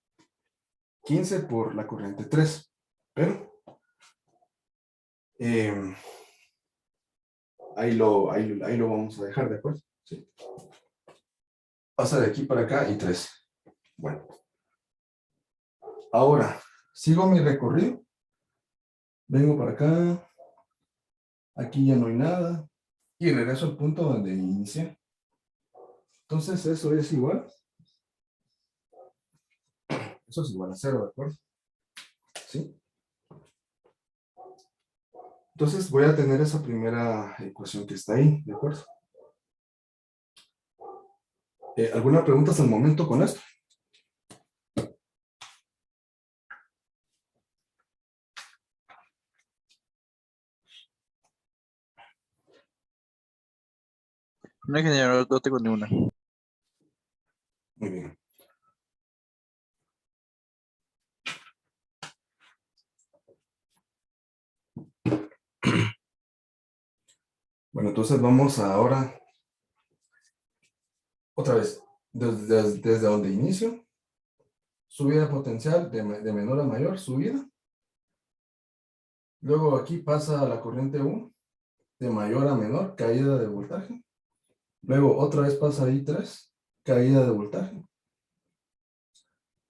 15 por la corriente 3, pero ahí lo vamos a dejar, ¿de acuerdo? ¿Sí? Pasa de aquí para acá y 3. Bueno, ahora sigo mi recorrido, vengo para acá, aquí ya no hay nada, y regreso al punto donde inicié. Entonces eso es igual a 0, ¿de acuerdo? ¿Sí? Entonces voy a tener esa primera ecuación que está ahí, ¿de acuerdo? ¿Alguna pregunta hasta el momento con esto? No, ingeniero, no tengo ni una. Muy bien. Bueno, entonces vamos ahora, otra vez, desde donde inicio, subida potencial de menor a mayor, subida. Luego aquí pasa la corriente 1, de mayor a menor, caída de voltaje. Luego otra vez pasa ahí 3, caída de voltaje.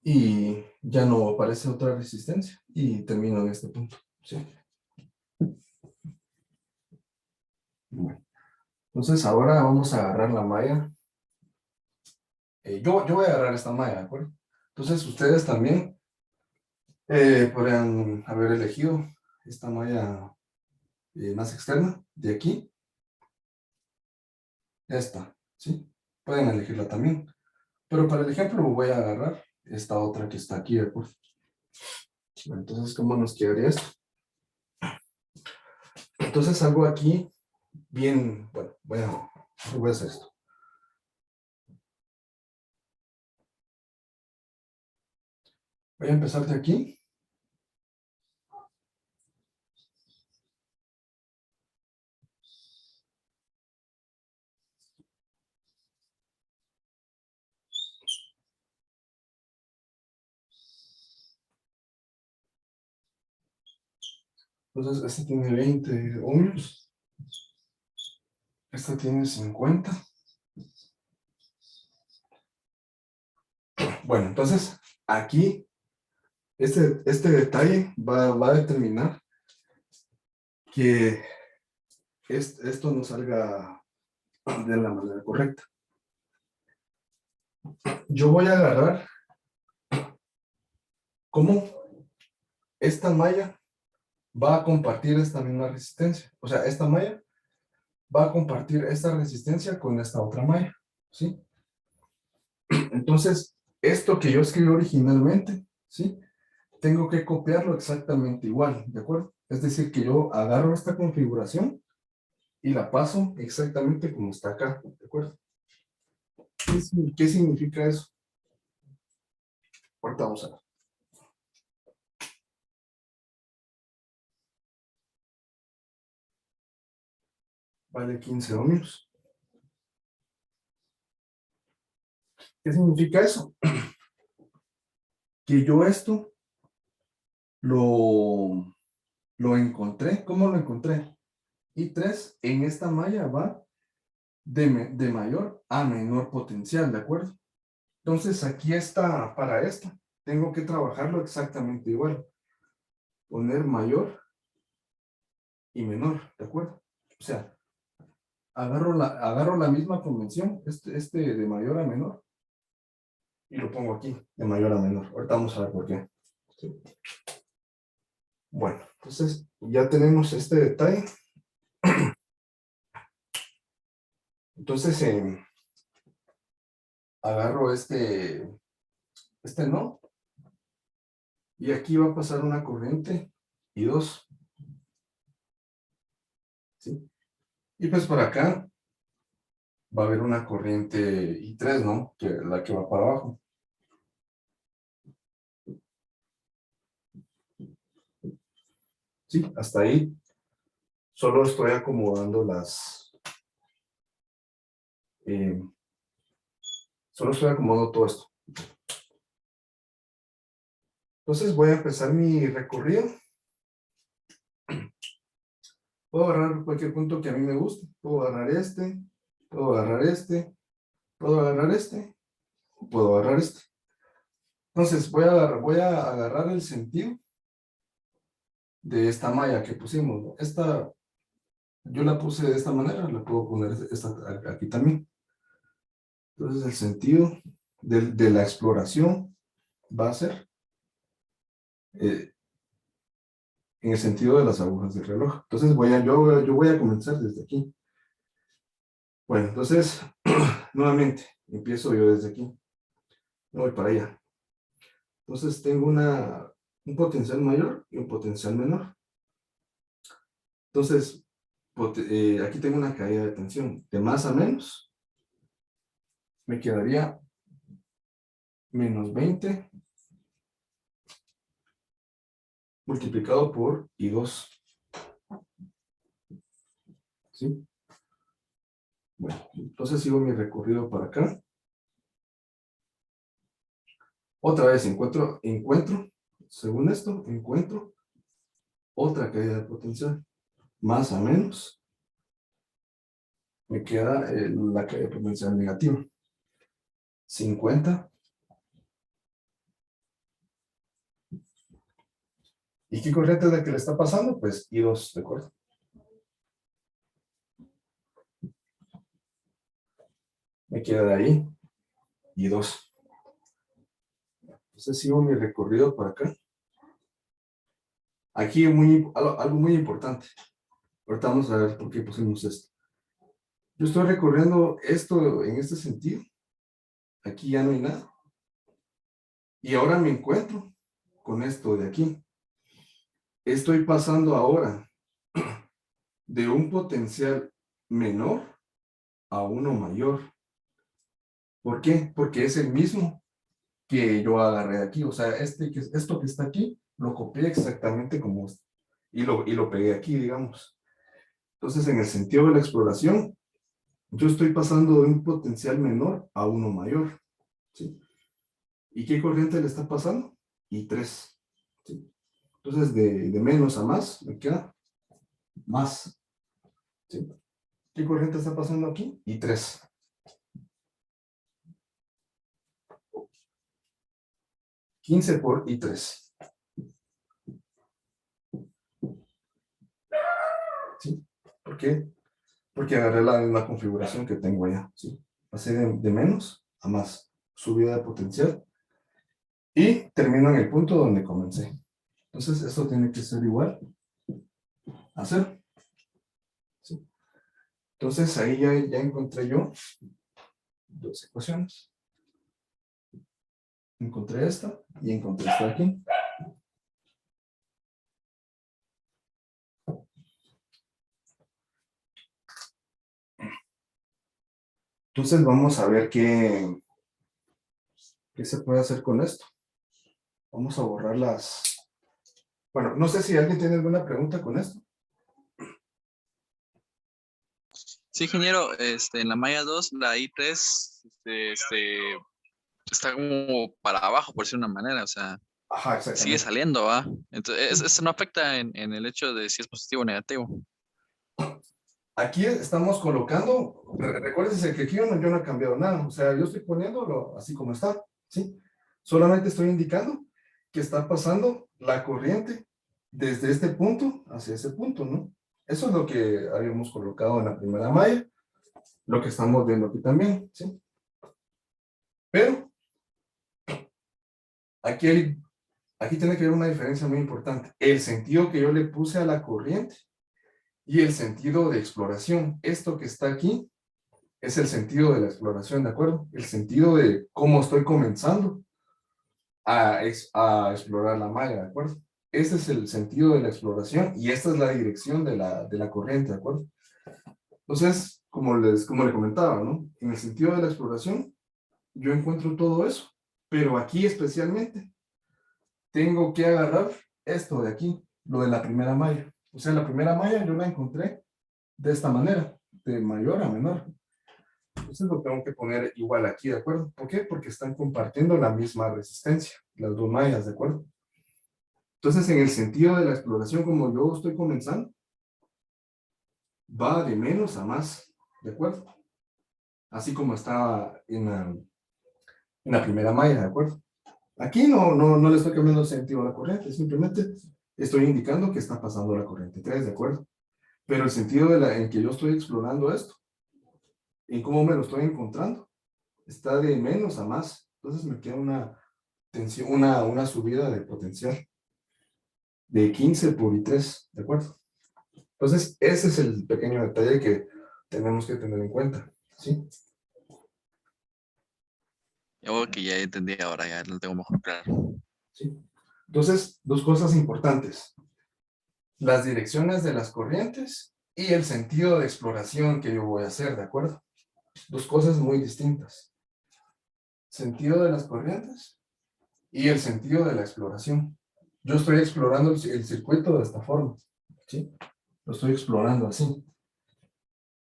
Y ya no aparece otra resistencia. Y termino en este punto. ¿Sí? Bueno, entonces ahora vamos a agarrar la malla. Yo voy a agarrar esta malla, ¿de acuerdo? Entonces ustedes también podrían haber elegido esta malla más externa de aquí. Esta, ¿sí? Pueden elegirla también. Pero para el ejemplo voy a agarrar esta otra que está aquí, ¿de acuerdo? Bueno, entonces, ¿cómo nos quedaría esto? Entonces algo aquí bien, bueno, voy a hacer esto. Voy a empezar de aquí. Entonces, este tiene 20 ohmios. Esta tiene 50. Bueno, entonces, aquí, este detalle va a determinar que esto no salga de la manera correcta. Yo voy a agarrar cómo esta malla va a compartir esta misma resistencia. O sea, esta malla va a compartir esta resistencia con esta otra malla, ¿sí? Entonces, esto que yo escribí originalmente, ¿sí? Tengo que copiarlo exactamente igual, ¿de acuerdo? Es decir, que yo agarro esta configuración y la paso exactamente como está acá, ¿de acuerdo? ¿Qué significa eso? Ahorita vamos a ver. Vale 15 ohmios. ¿Qué significa eso? Que yo esto lo encontré. ¿Cómo lo encontré? I3 en esta malla va de mayor a menor potencial, ¿de acuerdo? Entonces aquí está, para esta, tengo que trabajarlo exactamente igual. Poner mayor y menor, ¿de acuerdo? O sea, agarro la misma convención, este de mayor a menor, y lo pongo aquí, de mayor a menor. Ahorita vamos a ver por qué. Sí. Bueno, entonces ya tenemos este detalle. Entonces, agarro este no, y aquí va a pasar una corriente y dos, ¿sí? Y pues por acá va a haber una corriente y tres, ¿no? Que la que va para abajo. Sí, hasta ahí. Solo estoy acomodando solo estoy acomodando todo esto. Entonces voy a empezar mi recorrido. Puedo agarrar cualquier punto que a mí me guste. Puedo agarrar este, puedo agarrar este, puedo agarrar este, o puedo agarrar este. Entonces voy a agarrar el sentido de esta malla que pusimos, ¿no? Esta, yo la puse de esta manera, la puedo poner esta aquí también. Entonces el sentido de la exploración va a ser en el sentido de las agujas del reloj. Entonces yo voy a comenzar desde aquí. Bueno, entonces, nuevamente, empiezo yo desde aquí. Me voy para allá. Entonces tengo un potencial mayor y un potencial menor. Entonces, aquí tengo una caída de tensión. De más a menos, me quedaría menos 20 multiplicado por I2. ¿Sí? Bueno, entonces sigo mi recorrido para acá. Otra vez encuentro, según esto, encuentro otra caída de potencial. Más a menos, me queda la caída de potencial negativa. 50. ¿Y qué corriente es la que le está pasando? Pues I2, ¿de acuerdo? Me queda de ahí I2. Entonces sigo mi recorrido para acá. Aquí algo muy importante. Ahorita vamos a ver por qué pusimos esto. Yo estoy recorriendo esto en este sentido. Aquí ya no hay nada. Y ahora me encuentro con esto de aquí. Estoy pasando ahora de un potencial menor a uno mayor. ¿Por qué? Porque es el mismo que yo agarré de aquí. O sea, esto que está aquí, lo copié exactamente como y lo pegué aquí, digamos. Entonces, en el sentido de la exploración, yo estoy pasando de un potencial menor a uno mayor. ¿Sí? ¿Y qué corriente le está pasando? I3. ¿Sí? Entonces, de menos a más, me queda más. ¿Sí? ¿Qué corriente está pasando aquí? I3. $15 por I3. ¿Sí? ¿Por qué? Porque agarré la misma configuración que tengo allá. ¿Sí? Pasé de menos a más. Subida de potencial. Y termino en el punto donde comencé. Entonces, esto tiene que ser igual a 0. ¿Sí? Entonces, ahí ya encontré yo dos ecuaciones. encontré esta y encontré esta aquí. Entonces vamos a ver qué se puede hacer con esto. Vamos a borrar las... Bueno, no sé si alguien tiene alguna pregunta con esto. Sí, ingeniero, en la malla 2 la I3, está como para abajo, por decirlo de una manera, o sea, Ajá, sigue exactamente. saliendo, ¿va? Entonces, eso no afecta en el hecho de si es positivo o negativo. Aquí estamos colocando, recuérdense que aquí yo no he cambiado nada, o sea, yo estoy poniéndolo así como está, ¿sí? Solamente estoy indicando que está pasando la corriente desde este punto hacia ese punto, ¿no? Eso es lo que habíamos colocado en la primera malla, lo que estamos viendo aquí también, ¿sí? Pero aquí tiene que haber una diferencia muy importante. El sentido que yo le puse a la corriente y el sentido de exploración. Esto que está aquí es el sentido de la exploración, ¿de acuerdo? El sentido de cómo estoy comenzando a explorar la malla, ¿de acuerdo? Este es el sentido de la exploración y esta es la dirección de la corriente, ¿de acuerdo? Entonces, como le comentaba, ¿no? En el sentido de la exploración, yo encuentro todo eso, pero aquí especialmente tengo que agarrar esto de aquí, lo de la primera malla. O sea, la primera malla yo la encontré de esta manera, de mayor a menor. Entonces lo tengo que poner igual aquí, ¿de acuerdo? ¿Por qué? Porque están compartiendo la misma resistencia, las dos mallas, ¿de acuerdo? Entonces, en el sentido de la exploración, como yo estoy comenzando, va de menos a más, ¿de acuerdo? Así como estaba en la primera malla, ¿de acuerdo? Aquí no le estoy cambiando el sentido a la corriente, simplemente estoy indicando que está pasando la corriente 3, ¿de acuerdo? Pero el sentido en que yo estoy explorando esto, en cómo me lo estoy encontrando, está de menos a más. Entonces me queda una tensión, una subida de potencial de 15 por I3, ¿de acuerdo? Entonces, ese es el pequeño detalle que tenemos que tener en cuenta, ¿sí? Yo creo que ya entendí ahora, ya lo tengo mejor claro. ¿Sí? Entonces, dos cosas importantes. Las direcciones de las corrientes y el sentido de exploración que yo voy a hacer, ¿de acuerdo? Dos cosas muy distintas. Sentido de las corrientes y el sentido de la exploración. Yo estoy explorando el circuito de esta forma, ¿sí? Lo estoy explorando así.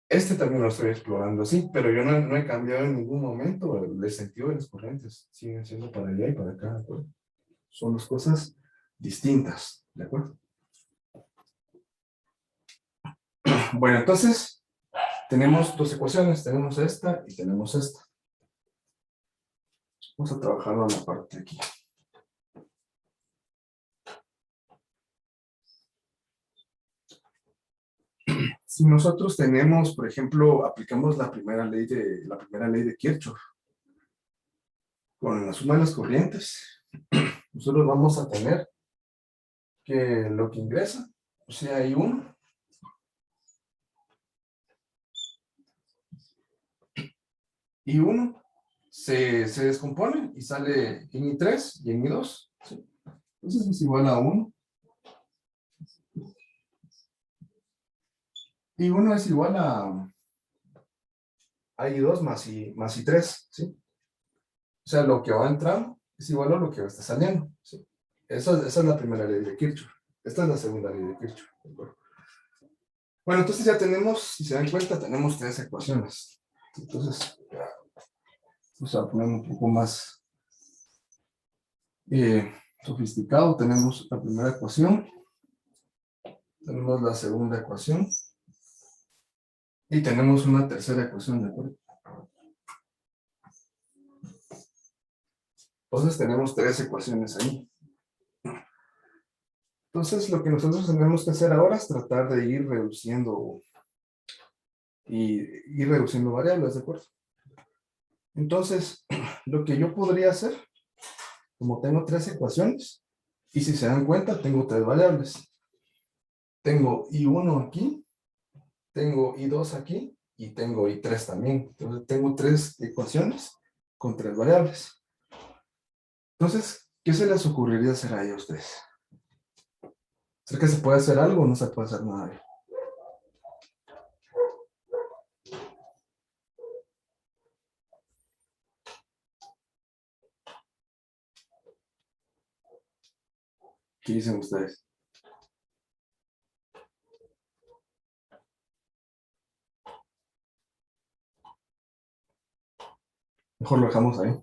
Este también lo estoy explorando así, pero yo no he cambiado en ningún momento el sentido de las corrientes. Siguen siendo para allá y para acá, ¿de acuerdo? Son dos cosas distintas, ¿de acuerdo? Bueno, entonces, tenemos dos ecuaciones. Tenemos esta y tenemos esta. Vamos a trabajarlo en la parte de aquí. Si nosotros tenemos, por ejemplo, aplicamos la primera ley de Kirchhoff con la suma de las corrientes, nosotros vamos a tener que lo que ingresa, o sea, I1 se descompone y sale en I3 y en I2, ¿sí? Entonces es igual a 1. I1 es igual a I2 más I3, ¿sí? O sea, lo que va a entrar es igual a lo que va a estar saliendo, ¿sí? Esa es la primera ley de Kirchhoff. Esta es la segunda ley de Kirchhoff. Bueno, entonces ya tenemos, si se dan cuenta, tenemos tres ecuaciones. Entonces, vamos a poner un poco más sofisticado. Tenemos la primera ecuación, tenemos la segunda ecuación y tenemos una tercera ecuación, ¿de acuerdo? Entonces tenemos tres ecuaciones ahí. Entonces lo que nosotros tenemos que hacer ahora es tratar de ir reduciendo variables, ¿de acuerdo? Entonces, lo que yo podría hacer, como tengo tres ecuaciones, y si se dan cuenta, tengo tres variables. Tengo I1 aquí, tengo I2 aquí, y tengo I3 también. Entonces, tengo tres ecuaciones con tres variables. Entonces, ¿qué se les ocurriría hacer ahí a ustedes? ¿Será que se puede hacer algo o no se puede hacer nada ahí? ¿Qué dicen ustedes? Mejor lo dejamos ahí.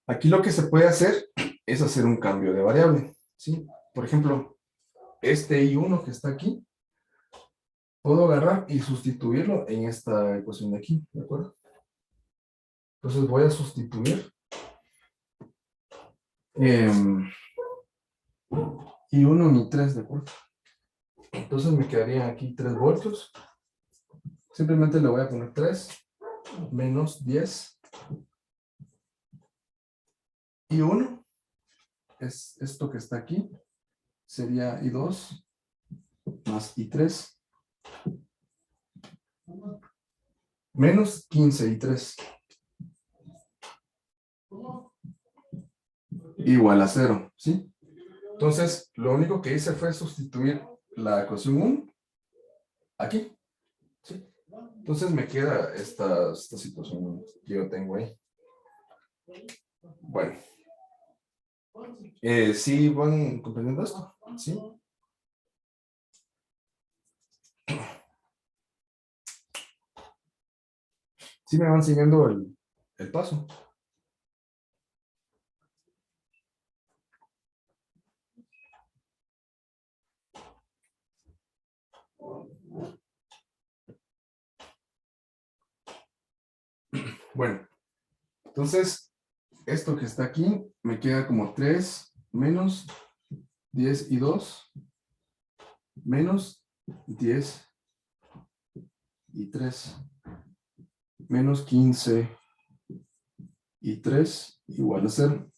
Aquí lo que se puede hacer es hacer un cambio de variable, ¿sí? Por ejemplo, este I1 que está aquí, puedo agarrar y sustituirlo en esta ecuación de aquí, ¿de acuerdo? Entonces voy a sustituir I1 en I3, ¿de acuerdo? Entonces me quedarían aquí 3 voltios. Simplemente le voy a poner 3 menos 10 I1 es esto que está aquí, sería I2 más I3 menos 15 I3 igual a 0, ¿sí? Entonces, lo único que hice fue sustituir la ecuación 1 aquí, ¿sí? Entonces me queda esta situación que yo tengo ahí. Bueno. ¿Sí van comprendiendo esto? ¿Sí? ¿Sí me van siguiendo el paso? Bueno, entonces, esto que está aquí me queda como 3 menos 10 y 2 menos 10 y 3 menos 15 y 3 igual a 0.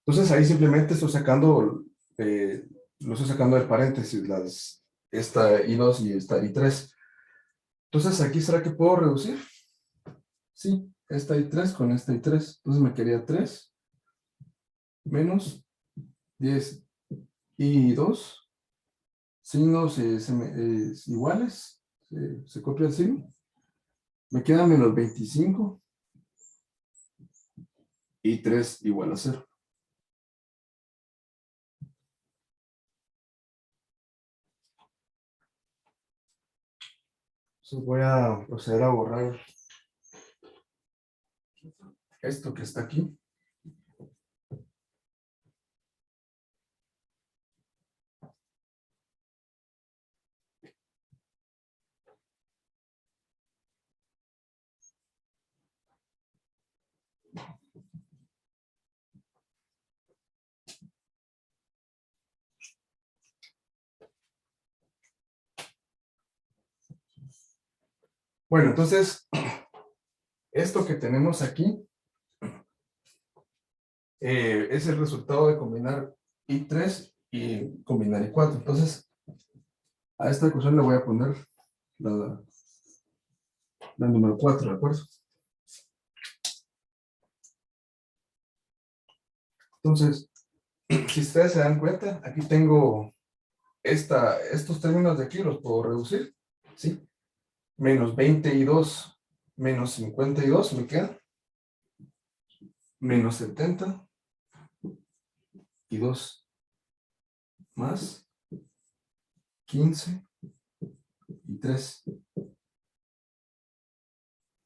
Entonces ahí simplemente estoy sacando, lo estoy sacando del paréntesis, esta I2 y esta I3. Entonces aquí, ¿será que puedo reducir? Sí, esta I3 con esta I3. Entonces me quedaría 3 menos 10 y 2. Signos iguales. Se copia el signo. Me queda menos 25 y 3 igual a 0. Entonces voy a proceder a borrar esto que está aquí. Bueno, entonces, esto que tenemos aquí es el resultado de combinar I3 y combinar I4. Entonces, a esta ecuación le voy a poner la número 4, ¿de acuerdo? Entonces, si ustedes se dan cuenta, aquí tengo estos términos de aquí, los puedo reducir, ¿sí? Menos 22 menos 52 me queda. Menos 72 más 15 y 3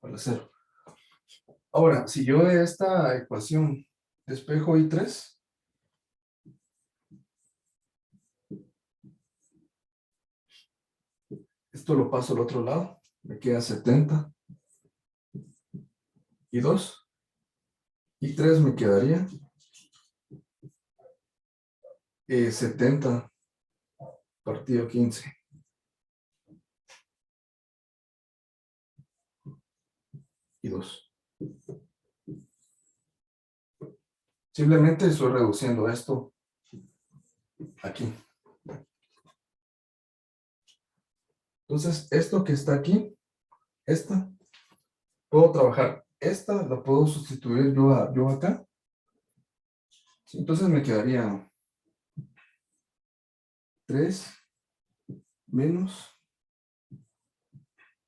para 0. Ahora, si yo de esta ecuación despejo I3, esto lo paso al otro lado, me queda 70 y 2 y 3 me quedaría 70 partido 15 y 2. Simplemente estoy reduciendo esto aquí. Entonces, esto que está aquí, esta, puedo trabajar. Esta la puedo sustituir yo acá. Sí, entonces me quedaría 3 menos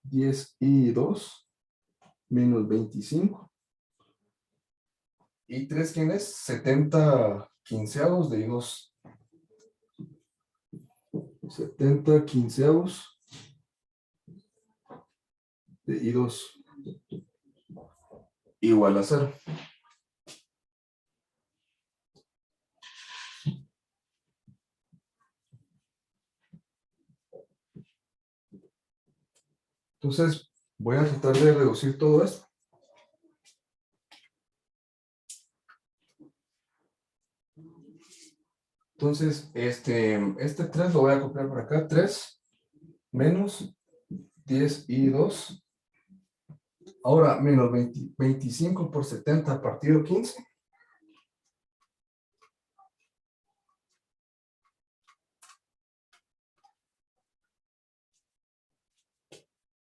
10i2 menos 25. ¿Y 3 quién es? 70 quinceavos de i2. 70 quinceavos de i2 igual a 0. Entonces, voy a tratar de reducir todo esto. Entonces, este 3 lo voy a copiar por acá. 3 menos 10i2. Ahora, menos 25 por 70 partido 15.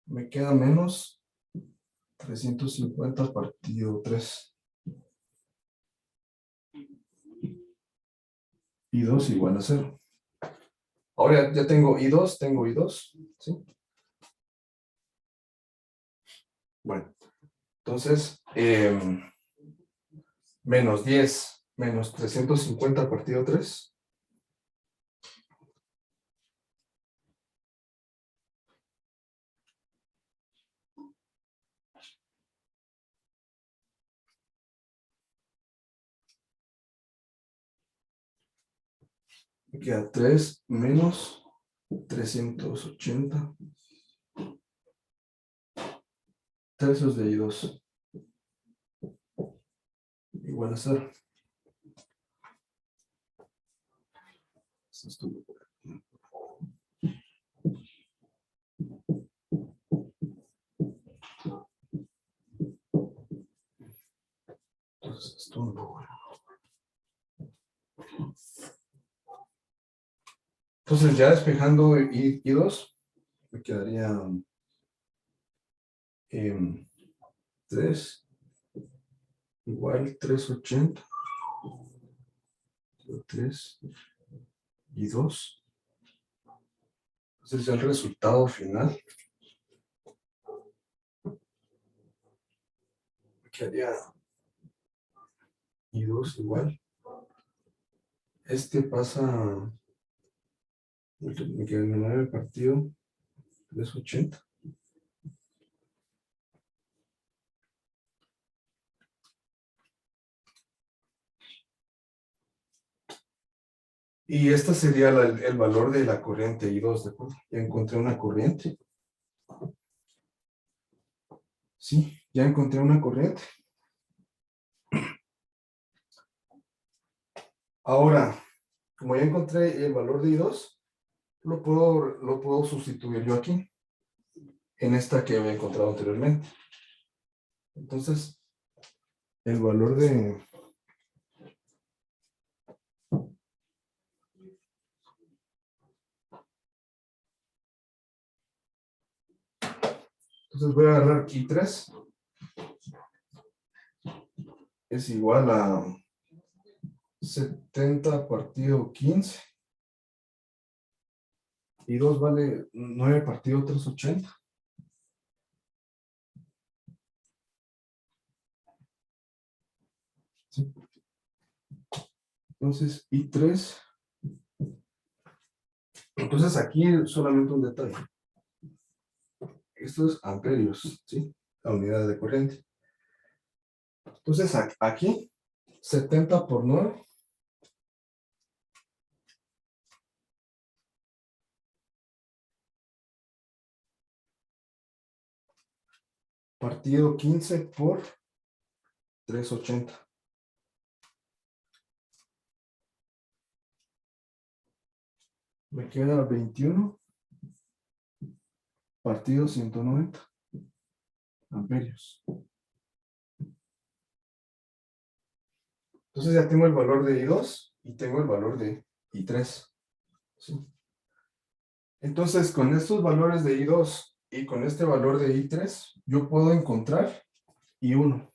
Me queda menos 350 partido 3. I2 igual a 0. Ahora ya tengo I2, ¿sí? Bueno, entonces, menos 10 menos 350 partido 3. Me queda 3 menos 380 tercios de I2 igual a 0. Esto estuvo por aquí. Entonces, esto no. Entonces, ya despejando I2, me quedaría 3 igual 380 3 y 2. Entonces ya el resultado final me quedaría I2 igual. Este pasa, me queda el 9 partido 380. Y esta sería el valor de la corriente I2, ¿de acuerdo? Ya encontré una corriente. Sí, ya encontré una corriente. Ahora, como ya encontré el valor de I2, lo puedo sustituir yo aquí, en esta que había encontrado anteriormente. Entonces, el valor de... Entonces voy a agarrar I3. Es igual a 70 partido 15. Y 2 vale 9 partido 380. ¿Sí? Entonces, I3. Entonces, aquí solamente un detalle. Esto es amperios, ¿sí? La unidad de corriente. Entonces, aquí, 70 por 9. Partido 15 por 380. Me queda 21 partido 190 amperios. Entonces ya tengo el valor de I2 y tengo el valor de I3. ¿Sí? Entonces, con estos valores de I2 y con este valor de I3, yo puedo encontrar I1.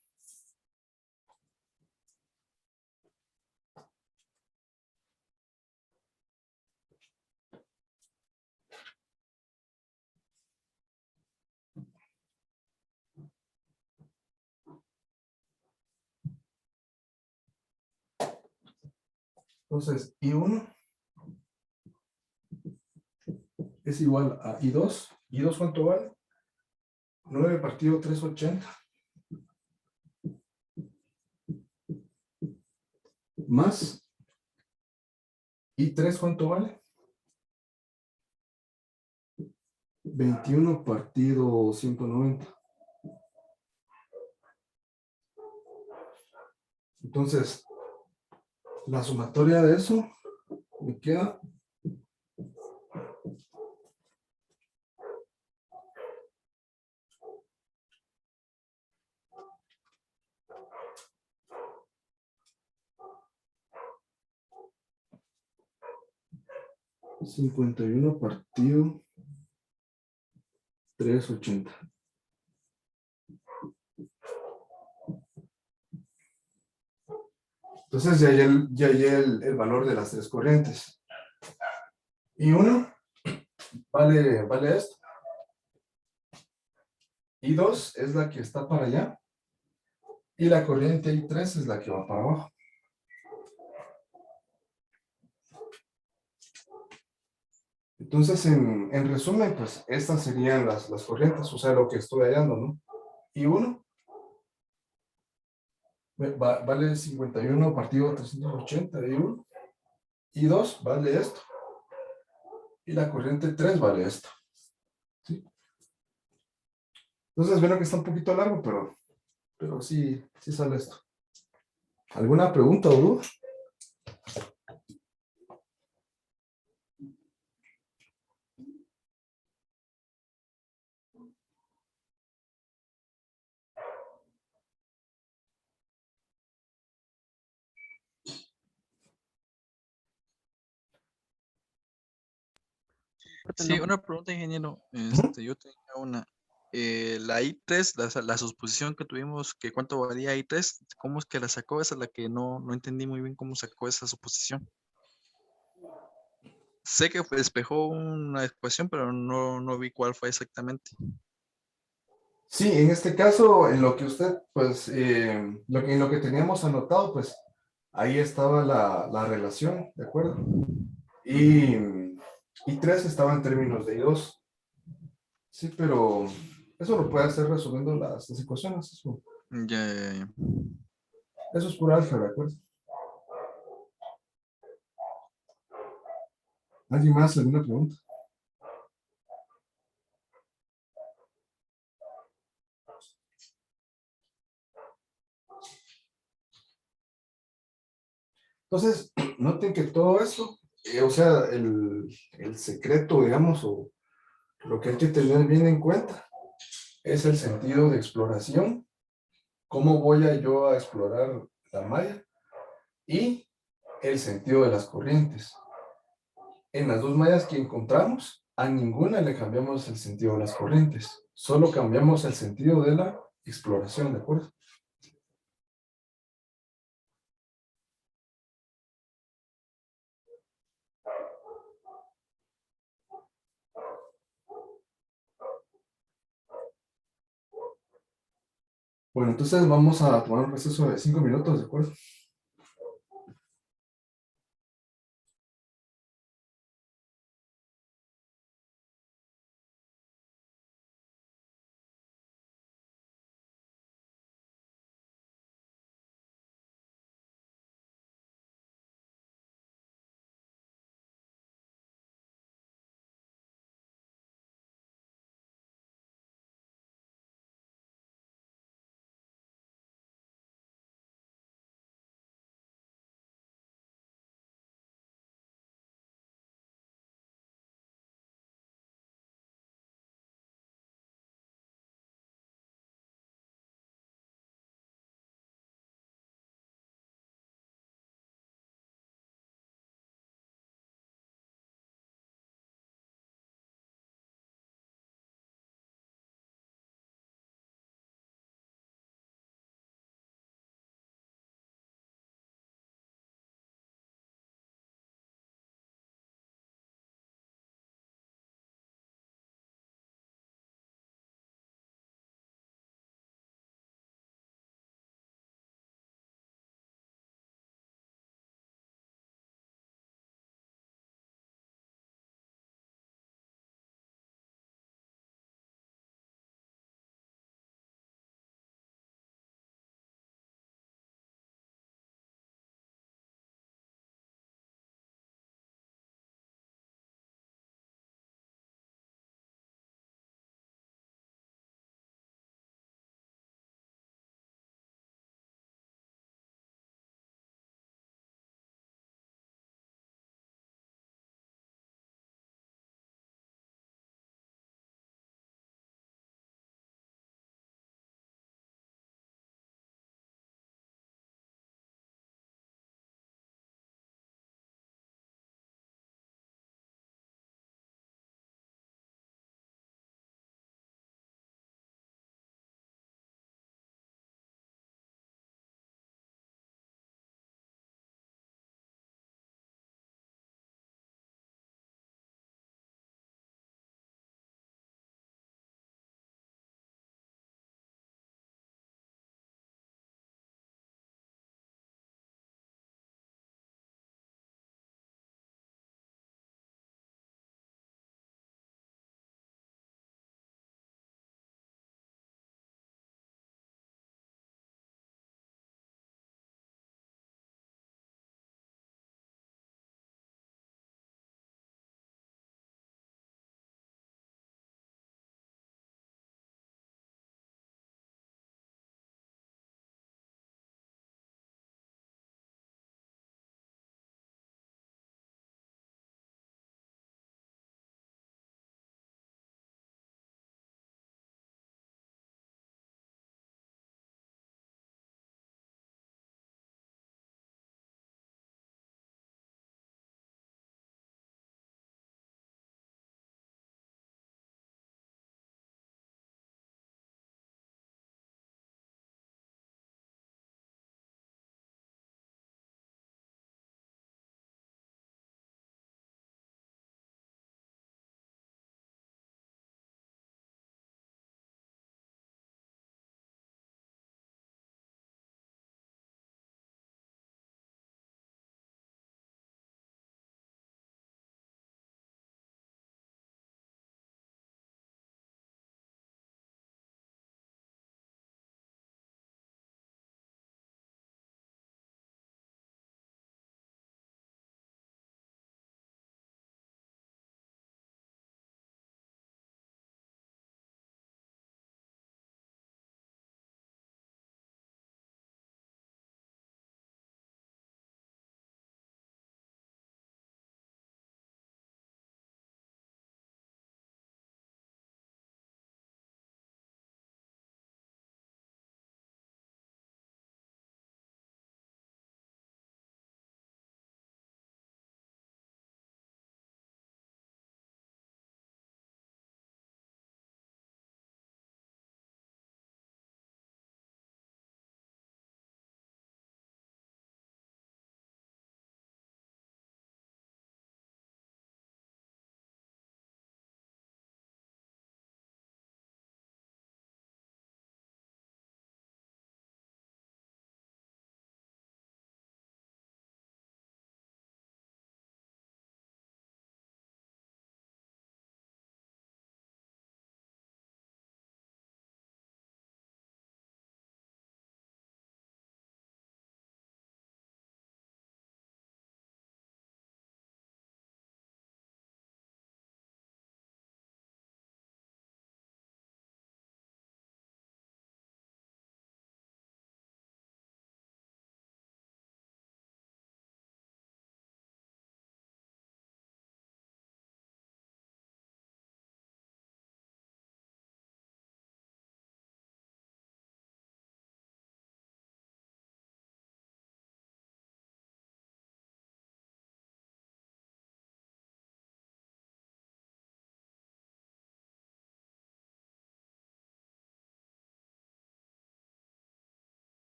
Entonces, I1 es igual a I2. ¿I2 cuánto vale? 9 partido 380. Más I3 cuánto vale? 21 partido 190. Entonces, la sumatoria de eso me queda 51 partido 380. Entonces ya hallé el valor de las tres corrientes. Y uno vale esto. Y 2 es la que está para allá. Y la corriente I3 es la que va para abajo. Entonces, en resumen, pues estas serían las corrientes, o sea, lo que estoy hallando, ¿no? Y 1 vale 51 partido 380 de I1. Y 2 vale esto. Y la corriente 3 vale esto. ¿Sí? Entonces, vieron que está un poquito largo, pero sí sale esto. ¿Alguna pregunta o duda? Sí, una pregunta, ingeniero. Yo tenía una. La I3, la suposición que tuvimos, que cuánto valía I3, ¿cómo es que la sacó? Esa es la que no entendí muy bien cómo sacó esa suposición. Sé que despejó una ecuación, pero no vi cuál fue exactamente. Sí, en este caso, en lo que usted, pues, en lo que teníamos anotado, pues, ahí estaba la relación, ¿de acuerdo? Y, y 3 estaba en términos de I2. Sí, pero eso lo puede hacer resolviendo las ecuaciones. Ya. Eso es pura álgebra, ¿de acuerdo? ¿Alguien más? ¿Alguna pregunta? Entonces, noten que todo esto, o sea, el secreto, digamos, o lo que hay que tener bien en cuenta es el sentido de exploración. ¿Cómo voy yo a explorar la malla? Y el sentido de las corrientes. En las dos mallas que encontramos, a ninguna le cambiamos el sentido de las corrientes. Solo cambiamos el sentido de la exploración, ¿de acuerdo? Bueno, entonces vamos a tomar un receso de 5 minutos, ¿de acuerdo?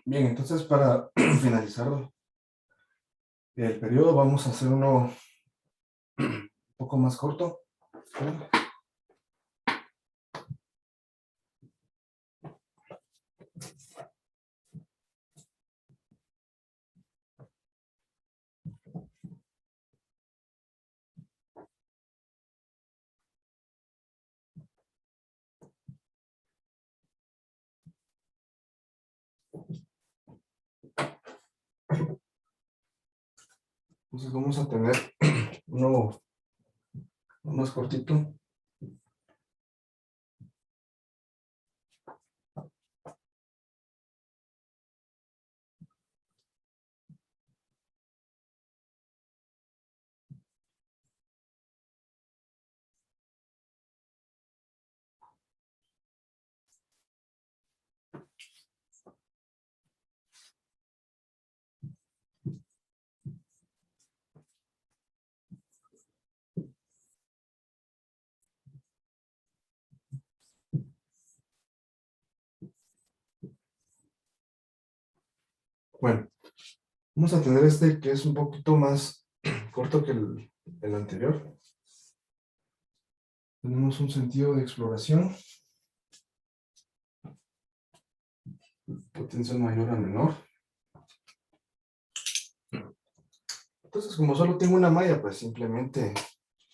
Bien, entonces para finalizar el periodo vamos a hacer uno un poco más corto. Entonces vamos a tener uno más cortito. Bueno, vamos a tener este que es un poquito más corto que el anterior. Tenemos un sentido de exploración. Potencia mayor a menor. Entonces, como solo tengo una malla, pues simplemente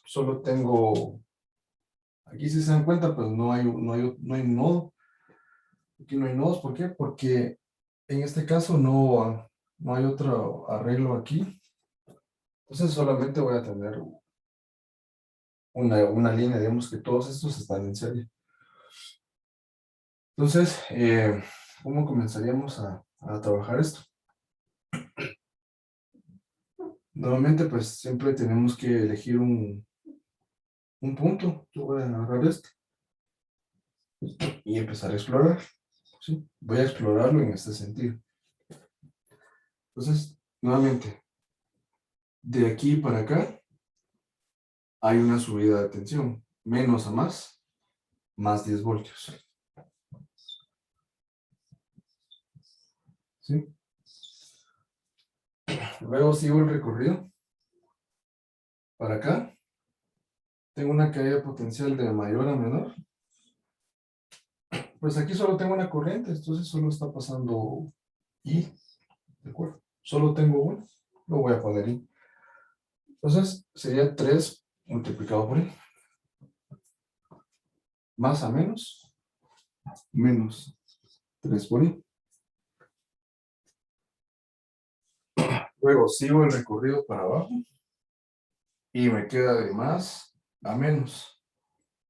solo tengo... Aquí si se dan cuenta, pues no hay un nodo. Aquí no hay nodos. ¿Por qué? Porque en este caso no hay otro arreglo aquí. Entonces solamente voy a tener una línea, digamos que todos estos están en serie. Entonces, ¿cómo comenzaríamos a trabajar esto? Nuevamente, pues siempre tenemos que elegir un punto. Yo voy a agarrar este y empezar a explorar. ¿Sí? Voy a explorarlo en este sentido. Entonces, nuevamente, de aquí para acá hay una subida de tensión, menos a más 10 voltios. ¿Sí? Luego sigo el recorrido. Para acá, tengo una caída potencial de mayor a menor. Pues aquí solo tengo una corriente, entonces solo está pasando I, ¿de acuerdo? Solo tengo uno, lo voy a poner I. Entonces sería 3 multiplicado por I. Más a menos, menos 3 por I. Luego sigo el recorrido para abajo y me queda de más a menos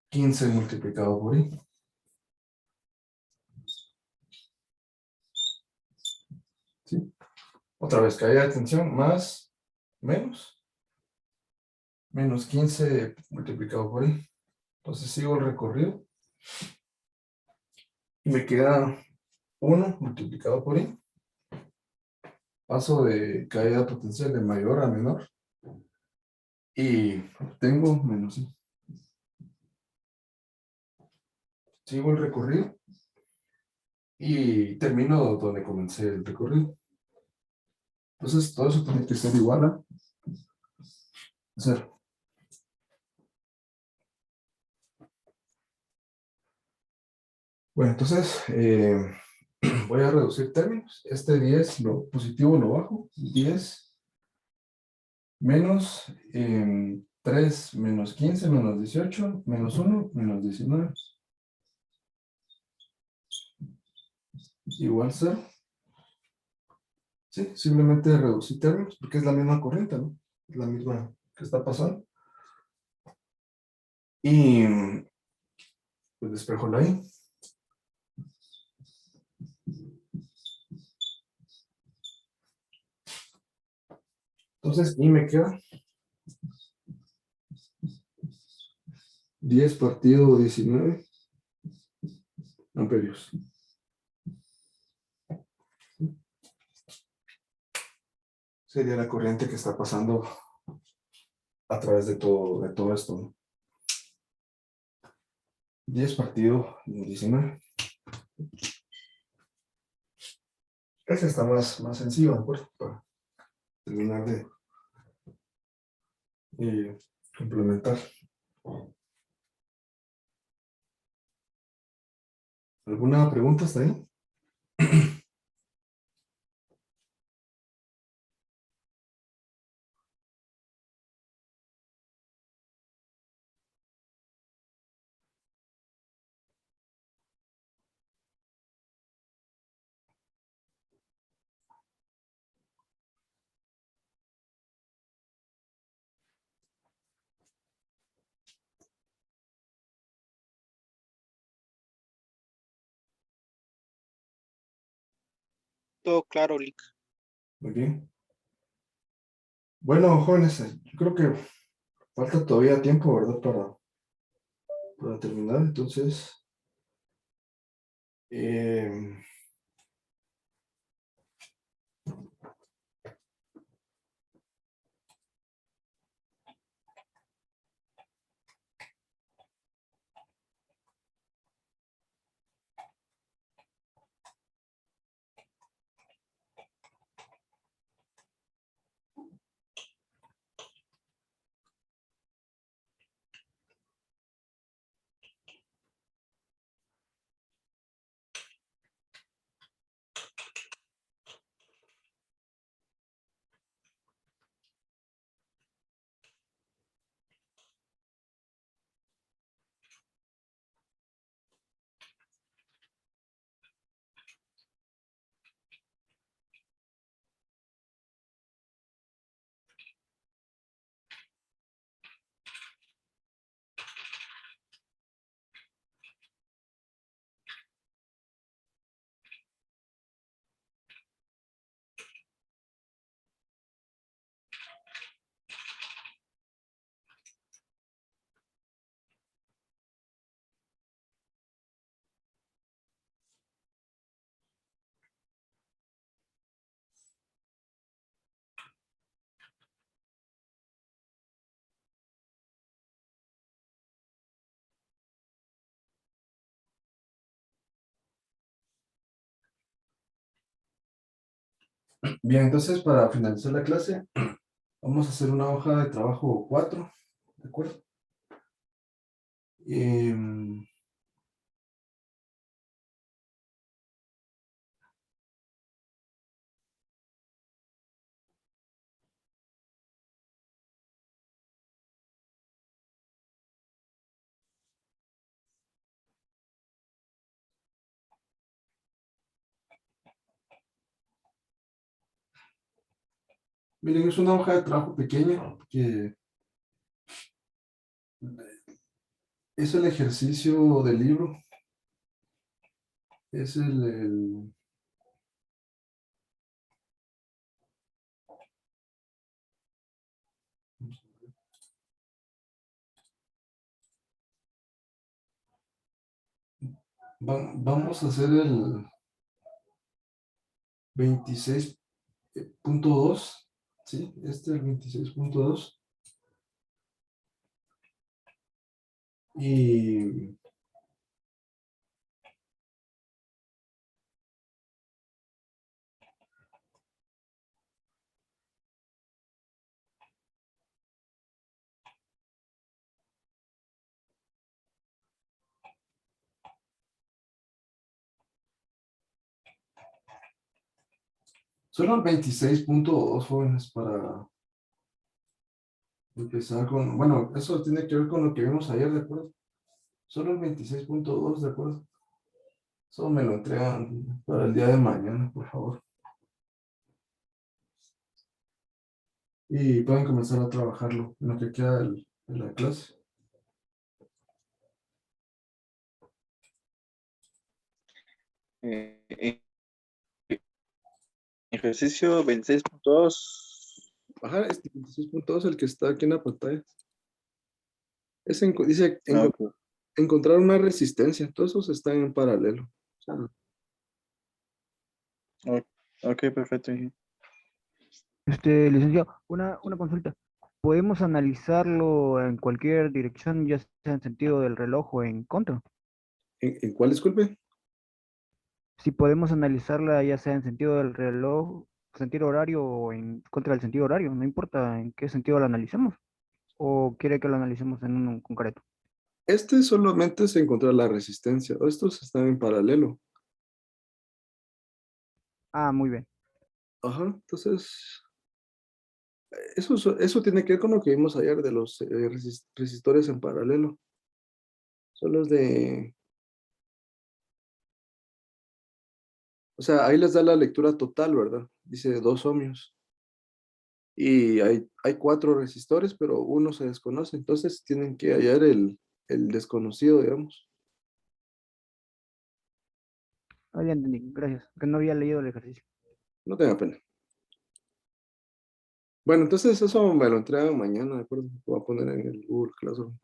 15 multiplicado por I. ¿Sí? Otra vez, caída de tensión más menos 15 multiplicado por I. Entonces sigo el recorrido y me queda 1 multiplicado por I. Paso de caída potencial de mayor a menor y obtengo menos I. Sigo el recorrido y termino donde comencé el recorrido. Entonces todo eso tiene que ser igual a 0. Bueno, entonces voy a reducir términos. Este 10, lo positivo lo bajo. 10 menos 3 menos 15 menos 18 menos 1 menos 19. Igual 0. Sí, simplemente reducir términos porque es la misma corriente, ¿no? Es la misma que está pasando. Y pues despejo la I. Entonces, I me queda 10 partido 19 amperios. Sería la corriente que está pasando a través de todo esto, ¿no? 10 partido 19. Ese está más sencillo, ¿de acuerdo? Para terminar de complementar. ¿Alguna pregunta hasta ahí? Todo claro, Lick. Muy bien. Bueno, jóvenes, yo creo que falta todavía tiempo, ¿verdad? Para terminar. Entonces, eh, bien, entonces para finalizar la clase, vamos a hacer una hoja de trabajo 4, ¿de acuerdo? Em, Miren, es una hoja de trabajo pequeña que es el ejercicio del libro. Es vamos a hacer el 26.2, ¿sí? Este es el 26.2. Y solo el 26.2, jóvenes, para empezar con, bueno, eso tiene que ver con lo que vimos ayer, ¿de acuerdo? Solo el 26.2, ¿de acuerdo? Eso me lo entregan para el día de mañana, por favor. Y pueden comenzar a trabajarlo en lo que queda de la clase. Eh, ejercicio 26.2. Ajá, este 26.2, el que está aquí en la pantalla. Dice Ok. encontrar una resistencia. Todos esos están en paralelo. O sea, Ok, perfecto. Licenciado, una consulta. ¿Podemos analizarlo en cualquier dirección, ya sea en sentido del reloj o en contra? ¿en cuál, disculpe? si podemos analizarla ya sea en sentido del reloj, sentido horario o en contra del sentido horario, no importa en qué sentido la analicemos, o quiere que lo analicemos en uno en concreto. Este solamente es encontrar la resistencia. Estos están en paralelo. Ah, muy bien. Ajá, entonces, eso tiene que ver con lo que vimos ayer de los resistores en paralelo. Son los de, o sea, ahí les da la lectura total, ¿verdad? Dice 2 ohmios. Y hay 4 resistores, pero uno se desconoce. Entonces tienen que hallar el desconocido, digamos. Ah, ya entendí, gracias, que no había leído el ejercicio. No tenga pena. Bueno, entonces eso me lo entregan mañana, ¿de acuerdo? Lo voy a poner en el Google Classroom.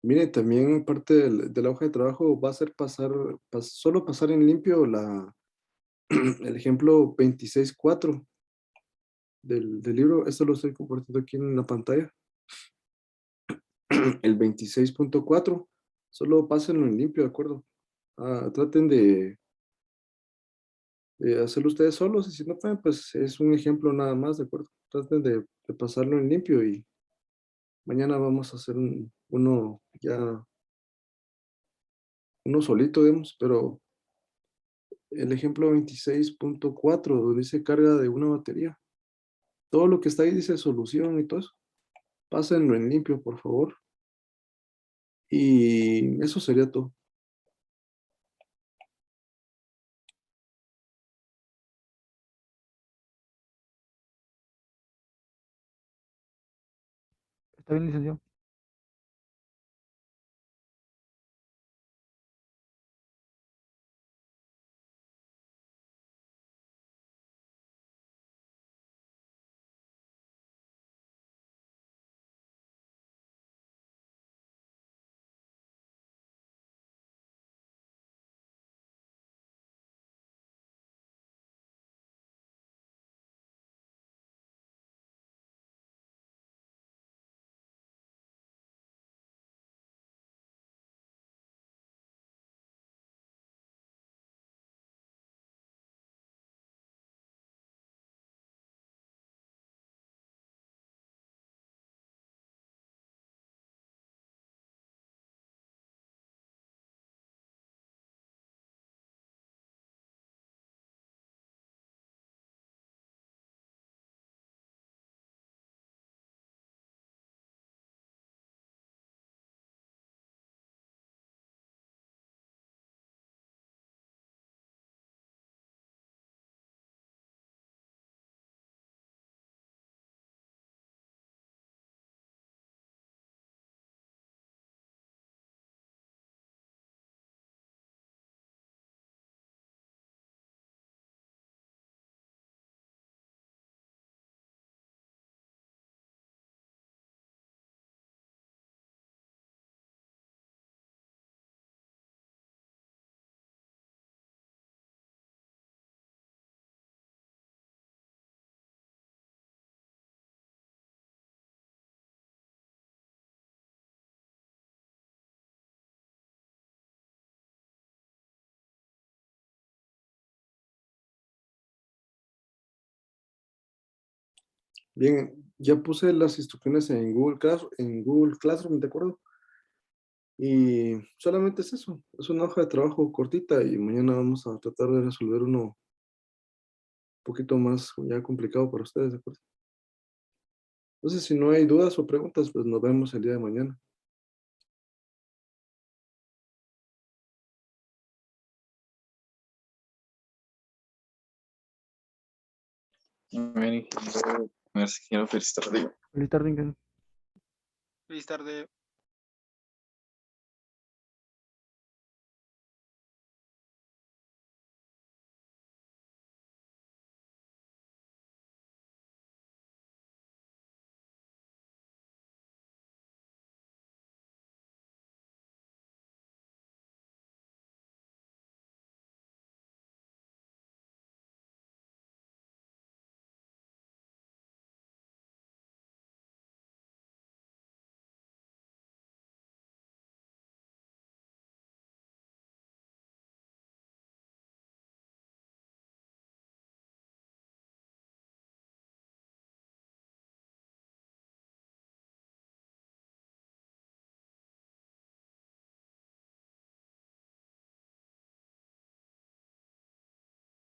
Mire, también parte de la hoja de trabajo va a ser solo pasar en limpio el ejemplo 26.4. del libro. Esto lo estoy compartiendo aquí en la pantalla. El 26.4. Solo pásenlo en limpio, ¿de acuerdo? Traten de hacerlo ustedes solos y si no pueden, pues es un ejemplo nada más, ¿de acuerdo? Traten de pasarlo en limpio y mañana vamos a hacer uno solito, digamos, pero el ejemplo 26.4, donde dice carga de una batería. Todo lo que está ahí dice solución y todo eso. Pásenlo en limpio, por favor. Y eso sería todo. Está bien, licenciado. Bien, ya puse las instrucciones en Google Classroom, ¿de acuerdo? Y solamente es eso, es una hoja de trabajo cortita y mañana vamos a tratar de resolver uno un poquito más ya complicado para ustedes, ¿de acuerdo? Entonces, si no hay dudas o preguntas, pues nos vemos el día de mañana. Muy bien, ingeniero. Gracias, ingeniero. Feliz tarde. Feliz tarde, ingeniero. Feliz tarde.